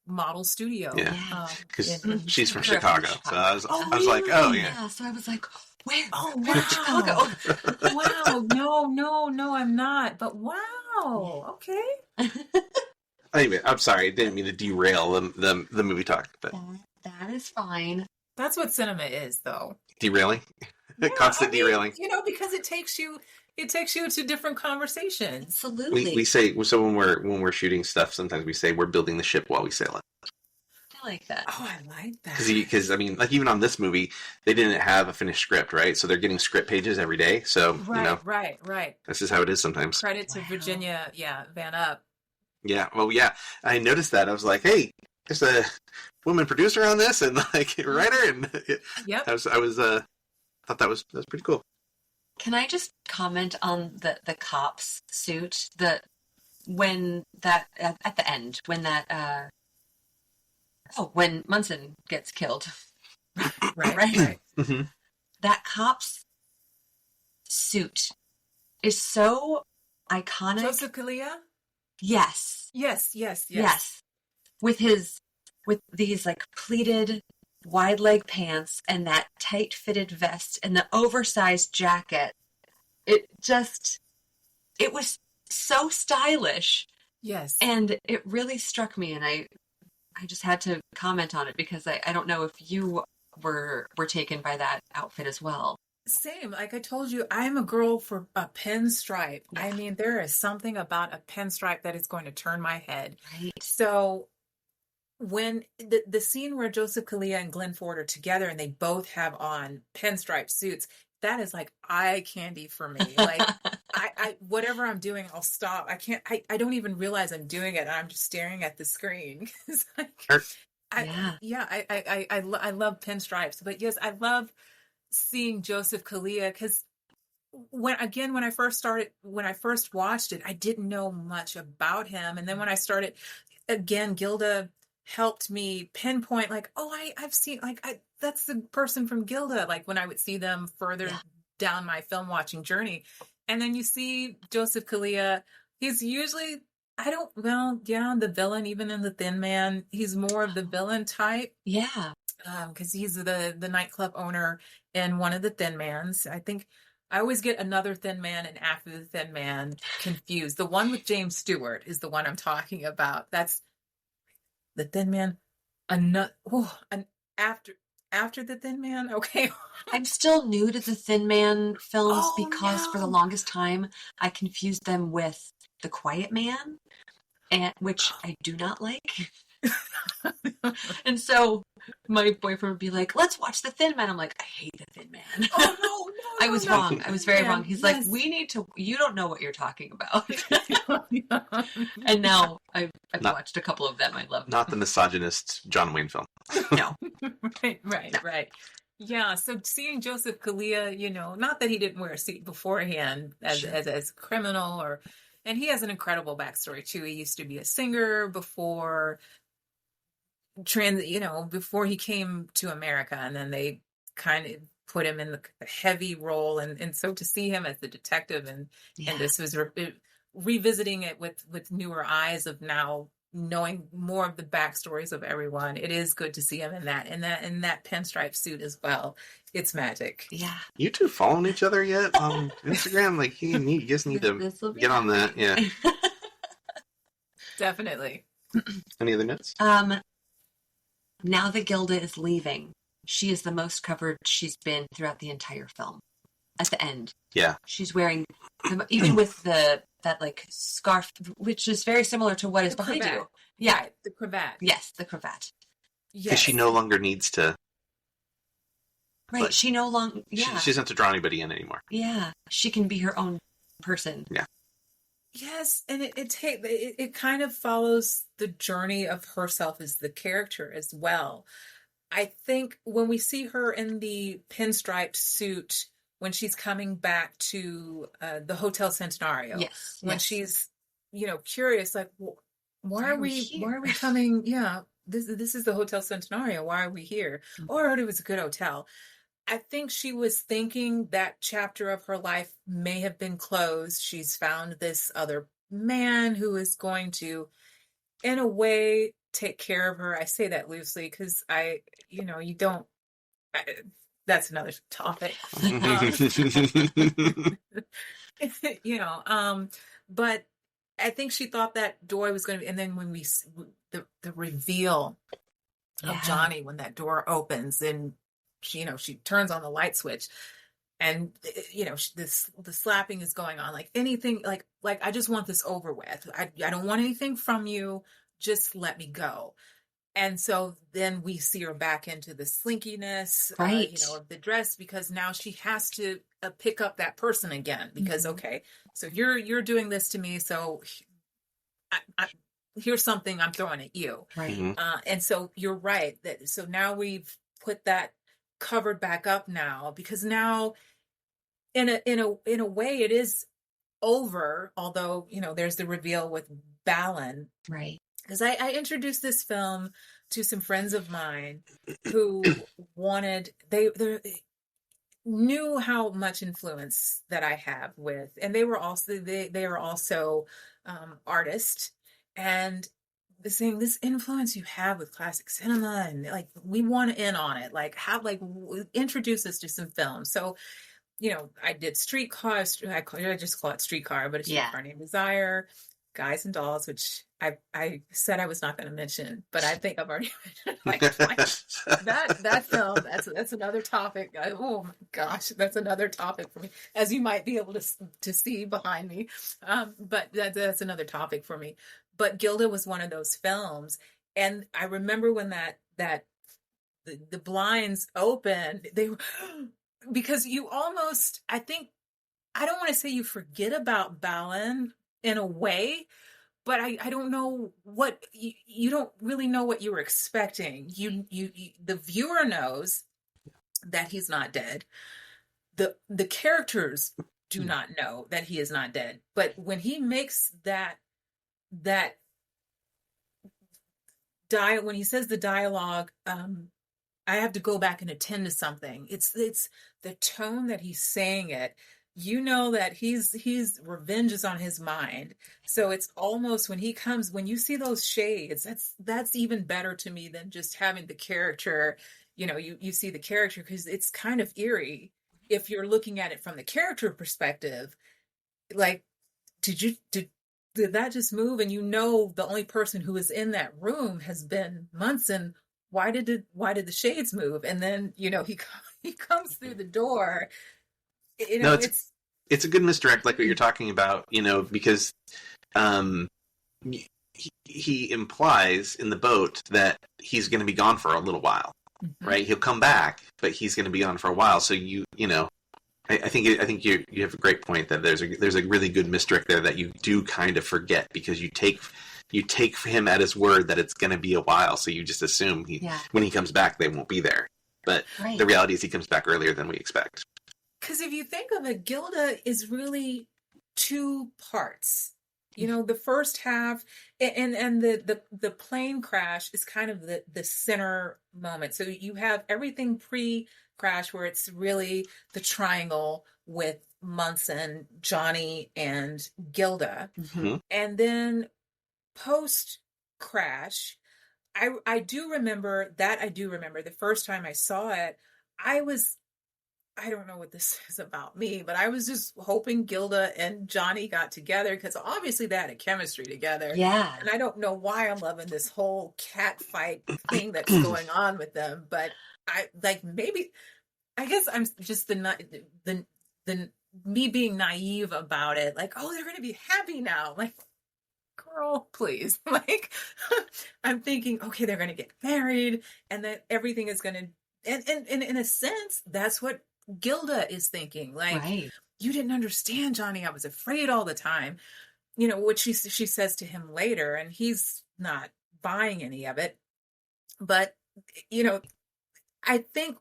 B: model studio.
A: Yeah, because she's from Chicago. So I was like, oh yeah.
C: So I was like, where?
B: Oh wow,
C: Chicago.
B: Wow, no, I'm not. But wow, okay.
A: Anyway, I'm sorry. I didn't mean to derail the movie talk, but
C: that is fine.
B: That's what cinema is, though.
A: Derailing, constant derailing.
B: Because it takes you to different conversations.
C: Absolutely.
A: We say so when we're shooting stuff. Sometimes we say we're building the ship while we sail it.
C: I like that.
B: Oh, I like that.
A: Because like even on this movie, they didn't have a finished script, right? So they're getting script pages every day. So
B: right.
A: this is how it is sometimes.
B: Credit to Virginia, Van Up.
A: Yeah. Well, yeah. I noticed that. I was like, hey, there's a woman producer on this and like writer, and
B: Yep.
A: I thought that was pretty cool.
C: Can I just comment on the cop's suit? At the end, when Munson gets killed. Right.
A: Mm-hmm.
C: That cop's suit is so iconic.
B: Joseph Kalia?
C: Yes.
B: Yes.
C: With these like pleated wide leg pants and that tight fitted vest and the oversized jacket. It was so stylish.
B: Yes.
C: And it really struck me, and I just had to comment on it because I don't know if you were taken by that outfit as well.
B: Same. Like I told you, I'm a girl for a pinstripe.
C: Yeah.
B: I mean, there is something about a pinstripe that is going to turn my head.
C: Right.
B: So when the scene where Joseph Kalia and Glenn Ford are together and they both have on pinstripe suits, that is like eye candy for me. Like I whatever I'm doing, I'll stop. I don't even realize I'm doing it. I'm just staring at the screen. I love pinstripes, but yes, I love seeing Joseph Kalia because when I first watched it, I didn't know much about him. And then when I started again, Gilda helped me pinpoint like, oh, I've seen that's the person from Gilda. Like when I would see them further down my film watching journey. And then you see Joseph Kalia, he's usually, the villain, even in The Thin Man, he's more of the villain type.
C: Yeah.
B: Because he's the nightclub owner in one of the Thin Mans. I think I always get Another Thin Man and After the Thin Man confused. The one with James Stewart is the one I'm talking about. That's The Thin Man. After the Thin Man. Okay.
C: I'm still new to the Thin Man films because for the longest time I confused them with The Quiet Man, which I do not like. And so my boyfriend would be like, let's watch The Thin Man. I'm like, I hate The Thin Man.
B: Oh, no.
C: I was wrong. I was very wrong. He's like, you don't know what you're talking about. And now I've watched a couple of them. I love them.
A: Not the misogynist John Wayne film.
C: No.
B: Right. Yeah, so seeing Joseph Kalia, not that he didn't wear a suit beforehand as a criminal and he has an incredible backstory too. He used to be a singer before before he came to America, and then they kind of put him in the heavy role, and so to see him as the detective and this was revisiting it with newer eyes of now knowing more of the backstories of everyone. It is good to see him in that pinstripe suit as well. It's magic.
C: Yeah.
A: You two following each other yet on Instagram? Like you just need to get on that. Yeah.
B: Definitely.
A: Any other notes?
C: Now that Gilda is leaving, she is the most covered she's been throughout the entire film. At the end.
A: Yeah.
C: She's wearing, even with that like scarf, which is very similar to what is behind
B: cravat.
C: you. Yeah.
B: Right, the cravat.
C: Yes, the cravat.
A: Because she no longer needs to.
C: Right.
A: Like,
C: she no longer. Yeah.
A: She doesn't have to draw anybody in anymore.
C: Yeah. She can be her own person.
A: Yeah.
B: Yes, and it kind of follows the journey of herself as the character as well. I think when we see her in the pinstripe suit, when she's coming back to the Hotel Centenario, when she's curious, like, why are we coming? Yeah, this is the Hotel Centenario. Why are we here? Mm-hmm. Oh, I heard it was a good hotel. I think she was thinking that chapter of her life may have been closed. She's found this other man who is going to, in a way, take care of her. I say that loosely because that's another topic. But I think she thought that door was going to be, and then when the reveal of Johnny, when that door opens and she turns on the light switch, and the slapping is going on, like anything, like I just want this over with. I don't want anything from you. Just let me go. And so then we see her back into the slinkiness, of the dress, because now she has to pick up that person again. Because okay, so you're doing this to me, so here's something I'm throwing at you.
C: Right.
A: Mhm.
B: And so you're right. So now we've put that covered back up now, because now in a way it is over, although, there's the reveal with Balin.
C: Right.
B: Because I introduced this film to some friends of mine who they knew how much influence that I have with, and they are also artists, and saying, this influence you have with classic cinema, and like, we want in on it, like, introduce us to some films. So, I did Streetcar. I just call it Streetcar, but it's Streetcar Named Desire, Guys and Dolls, which I said I was not going to mention, but I think I've already mentioned that film. That's another topic. Oh my gosh, that's another topic for me, as you might be able to see behind me. But that's another topic for me. But Gilda was one of those films, and I remember when the blinds opened, they were, because you almost, I don't want to say you forget about Balin in a way, but I don't know what, you don't really know what you were expecting. You the viewer knows that he's not dead. The characters do not know that he is not dead. But when he makes when he says the dialogue, I have to go back and attend to something. It's the tone that he's saying it. That he's revenge is on his mind. So it's almost, when you see those shades, that's even better to me than just having the character. You see the character, because it's kind of eerie if you're looking at it from the character perspective. Like, did that just move? And the only person who is in that room has been Munson. Why did the shades move? And then he comes through the door.
A: No, it's a good misdirect, like what you're talking about, because he implies in the boat that he's going to be gone for a little while, right? He'll come back, but he's going to be gone for a while. So I think you have a great point, that there's a really good misdirect there that you do kind of forget, because you take him at his word that it's going to be a while, so you just assume when he comes back they won't be there. But the reality is he comes back earlier than we expect. Because
B: if you think of it, Gilda is really two parts. The first half, and the plane crash is kind of the center moment. So you have everything pre-crash, where it's really the triangle with Munson, Johnny, and Gilda.
A: Mm-hmm.
B: And then post-crash, I do remember the first time I saw it, I don't know what this is about me, but I was just hoping Gilda and Johnny got together, because obviously they had a chemistry together.
C: Yeah.
B: And I don't know why I'm loving this whole cat fight thing that's going on with them, but I guess I'm just the me being naive about it. Like, oh, they're going to be happy now. Like, girl, please. Like, I'm thinking, okay, they're going to get married, and then everything is going to, and in a sense, that's what Gilda is thinking. Like, you didn't understand, Johnny. I was afraid all the time. What she says to him later, and he's not buying any of it. But, I think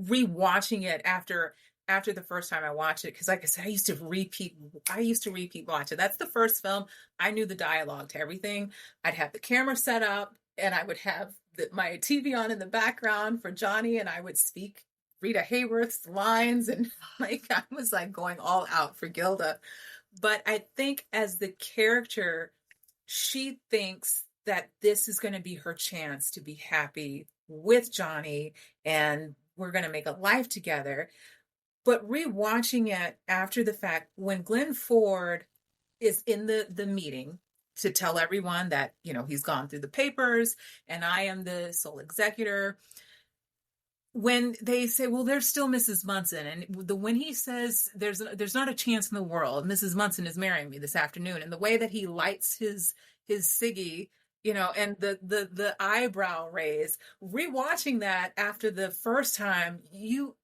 B: rewatching it after the first time I watched it, because like I said, I used to repeat watch it. That's the first film. I knew the dialogue to everything. I'd have the camera set up, and I would have my TV on in the background for Johnny, and I would speak Rita Hayworth's lines, and like, I was like going all out for Gilda. But I think as the character, she thinks that this is going to be her chance to be happy with Johnny, and we're going to make a life together. But rewatching it after the fact, when Glenn Ford is in the meeting to tell everyone that, he's gone through the papers and I am the sole executor, when they say, well, there's still Mrs. Munson, and when he says there's not a chance in the world Mrs. Munson is marrying me this afternoon, and the way that he lights his ciggy, and the eyebrow raise, rewatching that after the first time,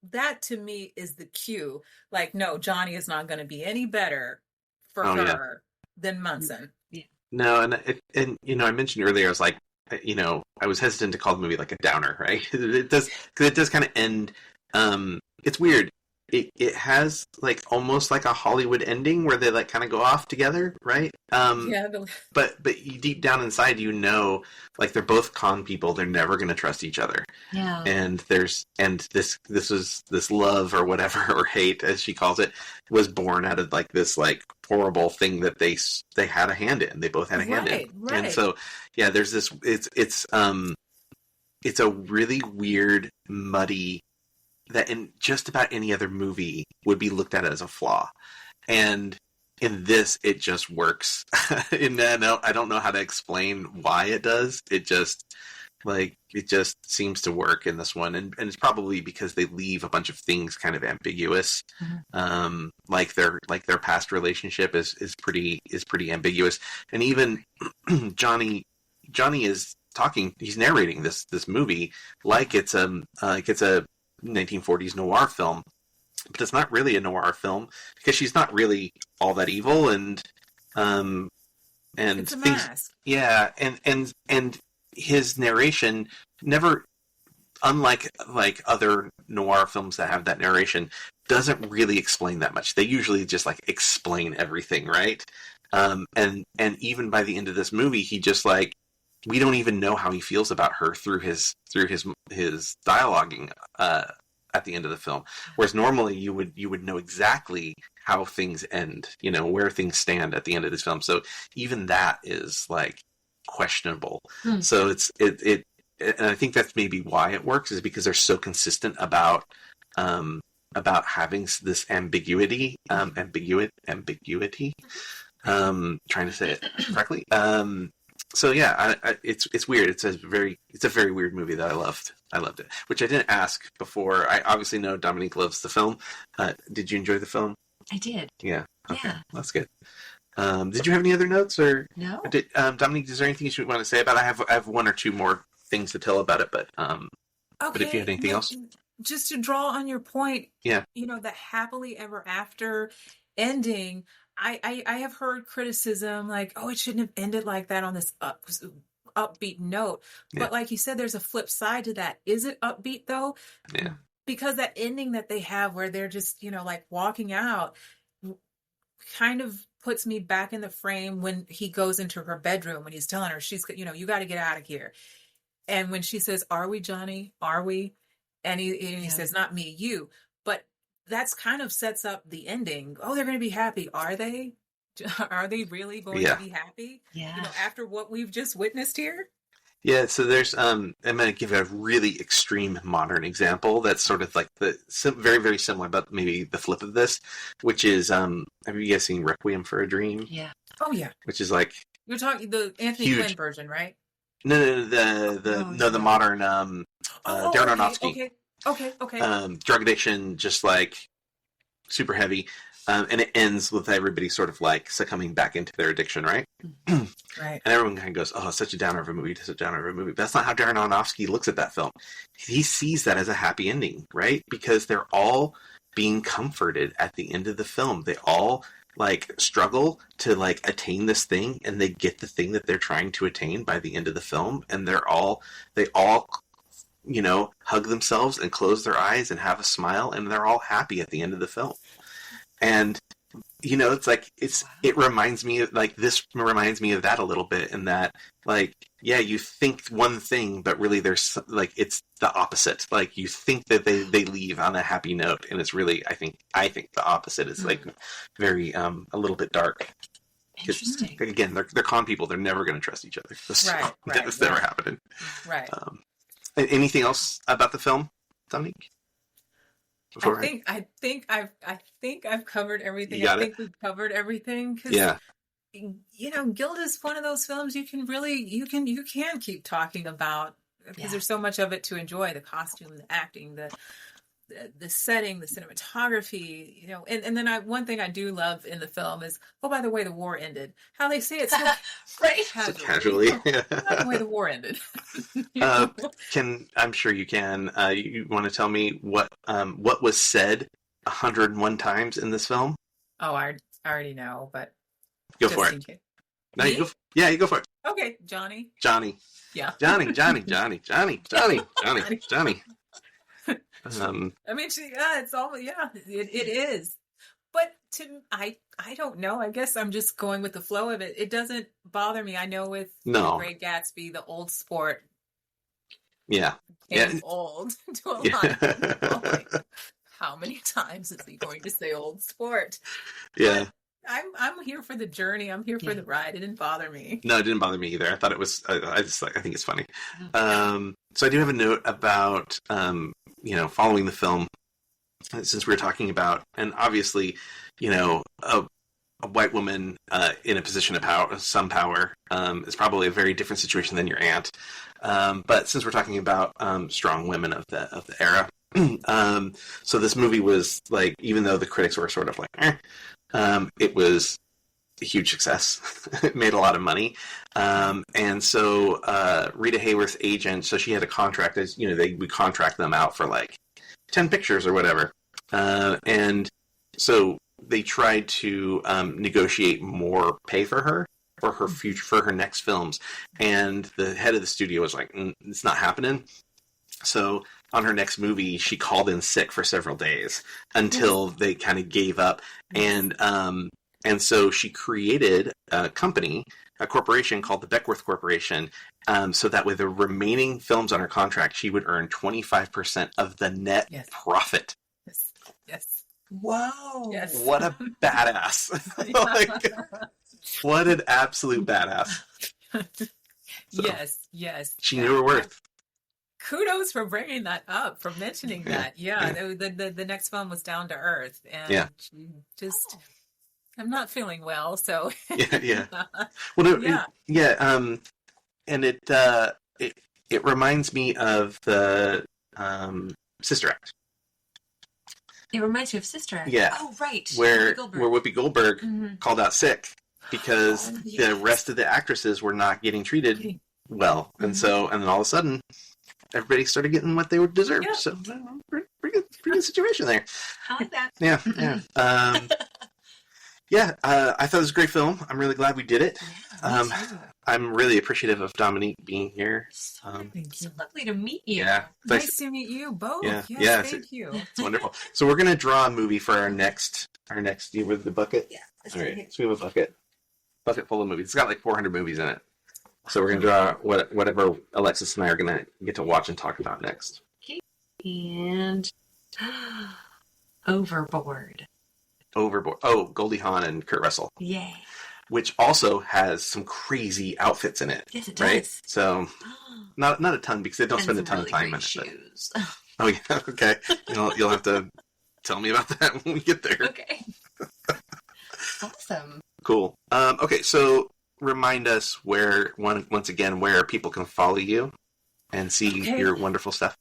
B: that to me is the cue. Like, no, Johnny is not going to be any better for her than Munson.
C: Yeah.
A: No, and I mentioned earlier, I was like, I was hesitant to call the movie like a downer, right? It does, because it does kind of end. It's weird. It has like almost like a Hollywood ending where they like kind of go off together, right?
B: Yeah.
A: But you, deep down inside, like they're both con people. They're never going to trust each other.
C: Yeah.
A: And this love or whatever, or hate as she calls it, was born out of like this like horrible thing that they had a hand in. They both had a hand in.
B: Right.
A: And so yeah, there's this. It's a really weird, muddy, that in just about any other movie would be looked at as a flaw. And in this, it just works. And I don't know how to explain why it does. It just seems to work in this one. And it's probably because they leave a bunch of things kind of ambiguous.
C: Mm-hmm.
A: Like their past relationship is pretty ambiguous. And even Johnny is talking, he's narrating this movie like it's a 1940s noir film, but it's not really a noir film because she's not really all that evil, and
B: It's a
A: things,
B: mask.
A: yeah, and his narration never, unlike like other noir films that have that narration, doesn't really explain that much. They usually just like explain everything, right? And even by the end of this movie, he just like, we don't even know how he feels about her through his dialoguing at the end of the film. Whereas normally you would know exactly how things end, where things stand at the end of this film. So even that is like questionable. So it and I think that's maybe why it works, is because they're so consistent about having this ambiguity. Trying to say it correctly. So yeah, it's weird. It's a very weird movie that I loved. I loved it, which I didn't ask before. I obviously know Dominique loves the film. Did you enjoy the film?
C: I did.
A: Yeah. Okay.
C: Yeah.
A: That's good. Did you have any other notes, or
C: No.
A: Dominique? Is there anything you want to say about it? I have one or two more things to tell about it, but
B: Okay.
A: if you had anything else,
B: just to draw on your point,
A: yeah,
B: the happily ever after ending. I have heard criticism like, oh, it shouldn't have ended like that on this upbeat note.
A: Yeah.
B: But like you said, there's a flip side to that. Is it upbeat though?
A: Yeah.
B: Because that ending that they have where they're just, like walking out kind of puts me back in the frame when he goes into her bedroom, when he's telling her, she's, you got to get out of here. And when she says, are we, Johnny? Are we? And he says, not me, you. But that's kind of sets up the ending. Oh, they're going to be happy. Are they? Are they really going to be happy?
C: Yeah.
B: After what we've just witnessed here?
A: Yeah, so there's I'm going to give a really extreme modern example that's sort of like very, very similar, but maybe the flip of this, which is, have you guys seen Requiem for a Dream?
C: Yeah.
B: Oh, yeah.
A: Which is like...
B: You're talking the Anthony Quinn version, right?
A: No, the modern Darren Aronofsky.
B: Okay.
A: Drug addiction, just like super heavy. And it ends with everybody sort of like succumbing back into their addiction, right?
B: Right.
A: And everyone kind of goes, oh, such a downer of a movie, such a downer of a movie. But that's not how Darren Aronofsky looks at that film. He sees that as a happy ending, right? Because they're all being comforted at the end of the film. They all like struggle to like attain this thing, and they get the thing that they're trying to attain by the end of the film. And they all hug themselves and close their eyes and have a smile, and they're all happy at the end of the film. And it's like it reminds me of like, this reminds me of that a little bit, in that like, yeah, you think one thing, but really there's like, it's the opposite. Like you think that they leave on a happy note, and it's really, I think the opposite is like very a little bit dark.
C: Interesting.
A: Again, they're con people. They're never going to trust each other.
B: Right.
A: That's never happening.
B: Right.
A: Anything else about the film, Dominique?
B: I think I've covered everything. I think we've covered everything.
A: Yeah.
B: Gilda's one of those films you can keep talking about, because there's so much of it to enjoy: the costume, the acting, the setting, the cinematography. And then one thing I do love in the film is, oh, by the way, the war ended. How they say it so
C: right,
A: casually.
B: By the way, the war ended.
A: I'm sure you can. You want to tell me what was said 101 times in this film?
B: Oh, I already know, but
A: go for it.
B: No,
A: you Yeah, you go for it.
B: Okay, Johnny.
A: Johnny.
B: Yeah.
A: Johnny. I
B: mean, it's all, it is. But I don't know. I guess I'm just going with the flow of it. It doesn't bother me. I know with The Great Gatsby, the old sport.
A: Yeah.
B: Old to a lot of people. Like, how many times is he going to say old sport?
A: Yeah.
B: But I'm here for the journey. I'm here for the ride. It didn't bother me.
A: No, it didn't bother me either. I thought it was. I think it's funny. So I do have a note about following the film, since we were talking about, and obviously, a white woman in a position of power, some power, is probably a very different situation than your aunt. But since we're talking about strong women of the era, so this movie was like, even though the critics were sort of like, it was a huge success. It made a lot of money. And so Rita Hayworth's agent, so she had a contract, as we contract them out for like 10 pictures or whatever. And so they tried to negotiate more pay for her for her future, for her next films. And the head of the studio was like, it's not happening. So on her next movie, she called in sick for several days until they kind of gave up. And so she created a corporation called the Beckworth Corporation, so that with the remaining films on her contract, she would earn 25% of the net profit.
B: Yes.
C: Whoa.
B: Yes.
A: What a badass. Like, what an absolute badass. So,
B: yes.
A: She knew her worth.
B: Kudos for bringing that up, for mentioning that. Yeah. The next film was Down to Earth. And just... I'm not feeling well, so
A: yeah. Well, and it reminds me of the Sister Act.
C: It reminds you of Sister Act.
A: Yeah.
C: Oh, right.
A: Where Whoopi Goldberg called out sick because the rest of the actresses were not getting treated well, and then all of a sudden, everybody started getting what they would deserve. Yeah. So, pretty good situation there.
C: I like that.
A: Yeah. I thought it was a great film. I'm really glad we did it. I'm really appreciative of Dominique being here.
C: It's so lovely to meet you.
A: Yeah.
B: Nice to meet you both.
A: Yeah.
B: Yes, thank you.
A: It's wonderful. So we're going to draw a movie for our next year with the bucket.
C: Yeah.
A: All right. So we have a bucket full of movies. It's got like 400 movies in it. So we're going to draw whatever Alexis and I are going to get to watch and talk about next.
C: Okay. And Overboard.
A: Oh, Goldie Hawn and Kurt Russell.
C: Yay.
A: Which also has some crazy outfits in it.
C: Yes, it
A: right?
C: does.
A: So, not a ton, because they don't spend a ton of time in it.
C: Shoes.
A: Oh yeah, okay. You'll have to tell me about that when we get there.
C: Okay. Awesome.
A: Cool. Okay, so remind us once again where people can follow you and see your wonderful stuff.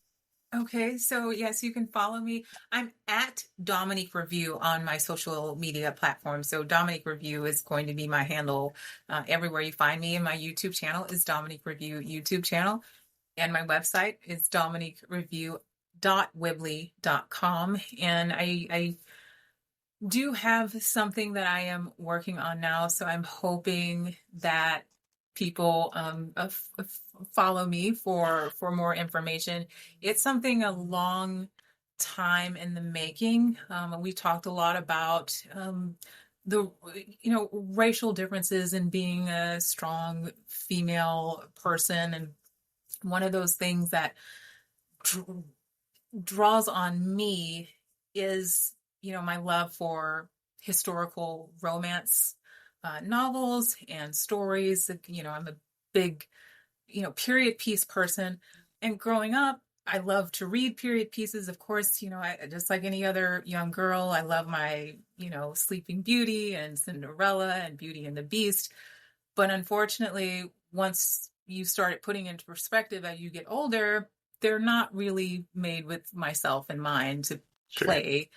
B: Okay, so yes, you can follow me. I'm at Dominique Revue on my social media platform. So Dominique Revue is going to be my handle everywhere you find me. And my YouTube channel is Dominique Revue YouTube channel. And my website is dominiquerevue.weebly.com. And I do have something that I am working on now. So I'm hoping that people follow me for more information. It's something a long time in the making. We talked a lot about the racial differences in being a strong female person, and one of those things that draws on me is my love for historical romance novels and stories. I'm a big, period piece person. And growing up, I love to read period pieces. Of course, I just like any other young girl, I love my, Sleeping Beauty and Cinderella and Beauty and the Beast. But unfortunately, once you start putting into perspective as you get older, they're not really made with myself in mind to play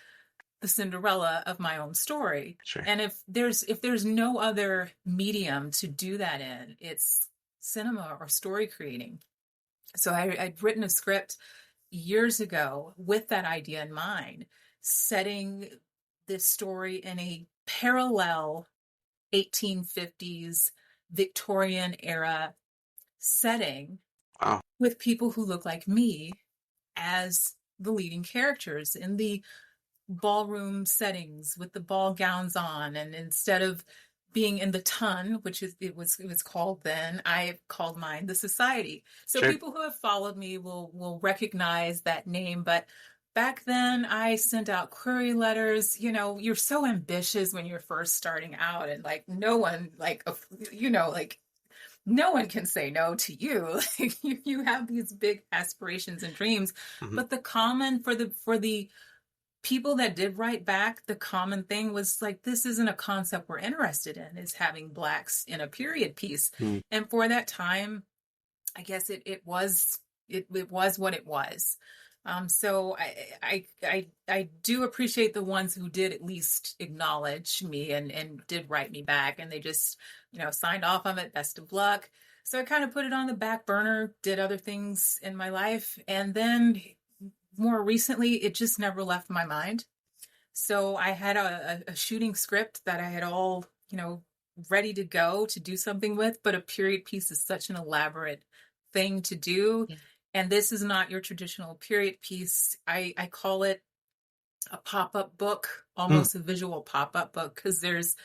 B: the Cinderella of my own story.
A: Sure.
B: And if there's no other medium to do that in, it's cinema or story creating. So I'd written a script years ago with that idea in mind, setting this story in a parallel 1850s Victorian era setting
A: Wow.
B: with people who look like me as the leading characters in the ballroom settings with the ball gowns on. And instead of being in the ton, which is it was called then, I called mine the Society. So
A: Sure.
B: people who have followed me will recognize that name. But back then I sent out query letters. You know, you're so ambitious when you're first starting out, and like no one no one can say no to you. Like, you have these big aspirations and dreams.
A: Mhm.
B: But the common for the people that did write back, the common thing was like, this isn't a concept we're interested in, is having Blacks in a period piece.
A: Mm.
B: And for that time, I guess it was what it was. So I do appreciate the ones who did at least acknowledge me and did write me back, and they just, signed off on it. Best of luck. So I kind of put it on the back burner, did other things in my life. And then more recently, it just never left my mind. So I had a shooting script that I had all, ready to go to do something with, but a period piece is such an elaborate thing to do.
C: Yeah.
B: And this is not your traditional period piece. I call it a pop-up book, almost a visual pop-up book, because there's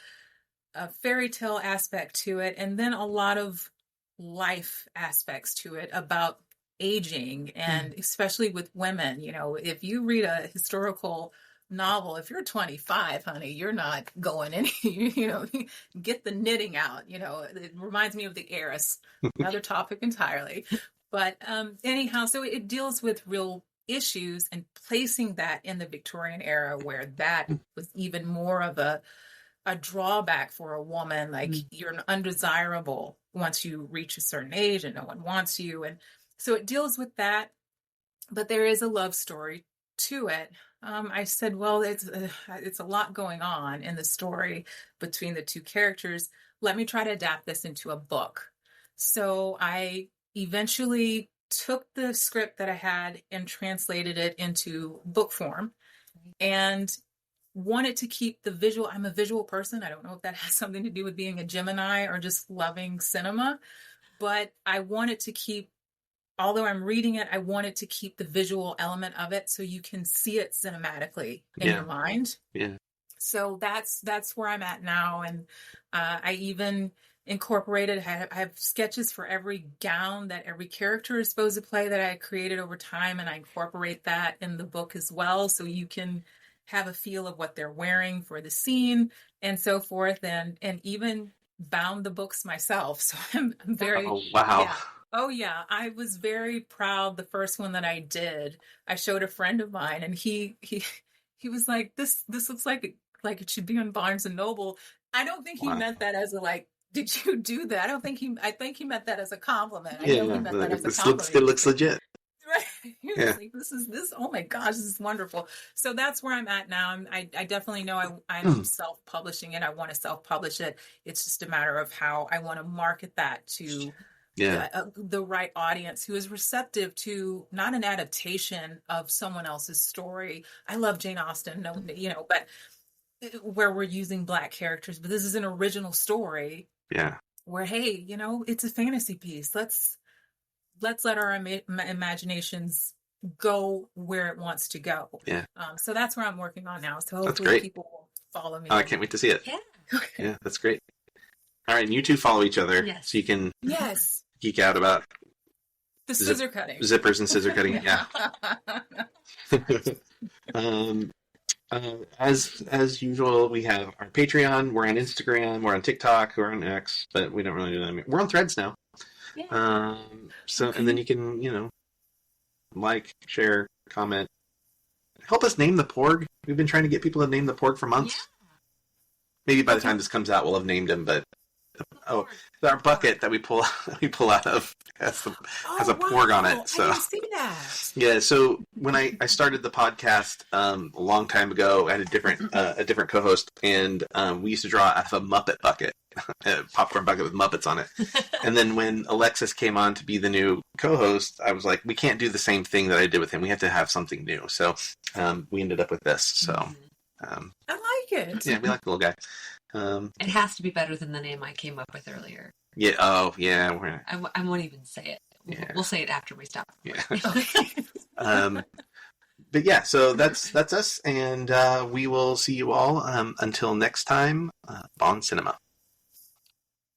B: a fairy tale aspect to it, and then a lot of life aspects to it about aging, and especially with women. If you read a historical novel, if you're 25, honey, you're not going any, get the knitting out. It reminds me of The Heiress, another topic entirely. But anyhow, so it deals with real issues and placing that in the Victorian era, where that was even more of a drawback for a woman. Like, you're undesirable once you reach a certain age and no one wants you. And so it deals with that, but there is a love story to it. I said, well, it's a lot going on in the story between the two characters. Let me try to adapt this into a book. So I eventually took the script that I had and translated it into book form, and wanted to keep the visual. I'm a visual person. I don't know if that has something to do with being a Gemini or just loving cinema, but I wanted to keep, although I'm reading it, I wanted to keep the visual element of it so you can see it cinematically in your mind.
A: Yeah.
B: So that's where I'm at now. And I even incorporated, I have sketches for every gown that every character is supposed to play that I created over time, and I incorporate that in the book as well, so you can have a feel of what they're wearing for the scene and so forth, and even bound the books myself. So I'm very...
A: Oh, wow.
B: Yeah. Oh yeah, I was very proud. The first one that I did, I showed a friend of mine, and he was like, "This looks like it should be on Barnes and Noble." I don't think he meant that as a like, "Did you do that?" I think he meant that as a compliment. I know he meant that as a compliment.
A: It looks legit.
B: Right. Like, this. Oh my gosh, this is wonderful. So that's where I'm at now. I definitely know I'm self-publishing it. I want to self-publish it. It's just a matter of how I want to market that to the right audience who is receptive to not an adaptation of someone else's story. I love Jane Austen, but where we're using Black characters, but this is an original story.
A: Yeah.
B: Where, hey, it's a fantasy piece. Let's let our imaginations go where it wants to go.
A: Yeah.
B: So that's where I'm working on now. So hopefully people will follow me.
A: Oh, I can't wait to see it.
C: Yeah.
A: Yeah, that's great. All right, and you two follow each other,
C: Yes.
A: so you can geek out about
B: the scissor cutting,
A: zippers and scissor cutting. Yeah. As usual, we have our Patreon. We're on Instagram. We're on TikTok. We're on X, but we don't really do that anymore. We're on Threads now.
C: Yeah.
A: And then you can, like, share, comment, help us name the porg. We've been trying to get people to name the porg for months.
C: Yeah.
A: Maybe by the time this comes out, we'll have named him. But our bucket that we pull out of has a porg on it. So
B: I didn't see that.
A: Yeah. So when I started the podcast a long time ago, I had a different co-host, and we used to draw out of a Muppet bucket. A popcorn bucket with Muppets on it. And then when Alexis came on to be the new co-host, I was like, we can't do the same thing that I did with him. We have to have something new. So we ended up with this. So
B: I like it.
A: yeah, we like the little guy.
C: It has to be better than the name I came up with earlier.
A: Yeah. Oh, yeah.
C: I won't even say it.
A: Yeah.
C: We'll say it after we stop.
A: Yeah. But yeah, so that's us, and we will see you all until next time. Bon cinema.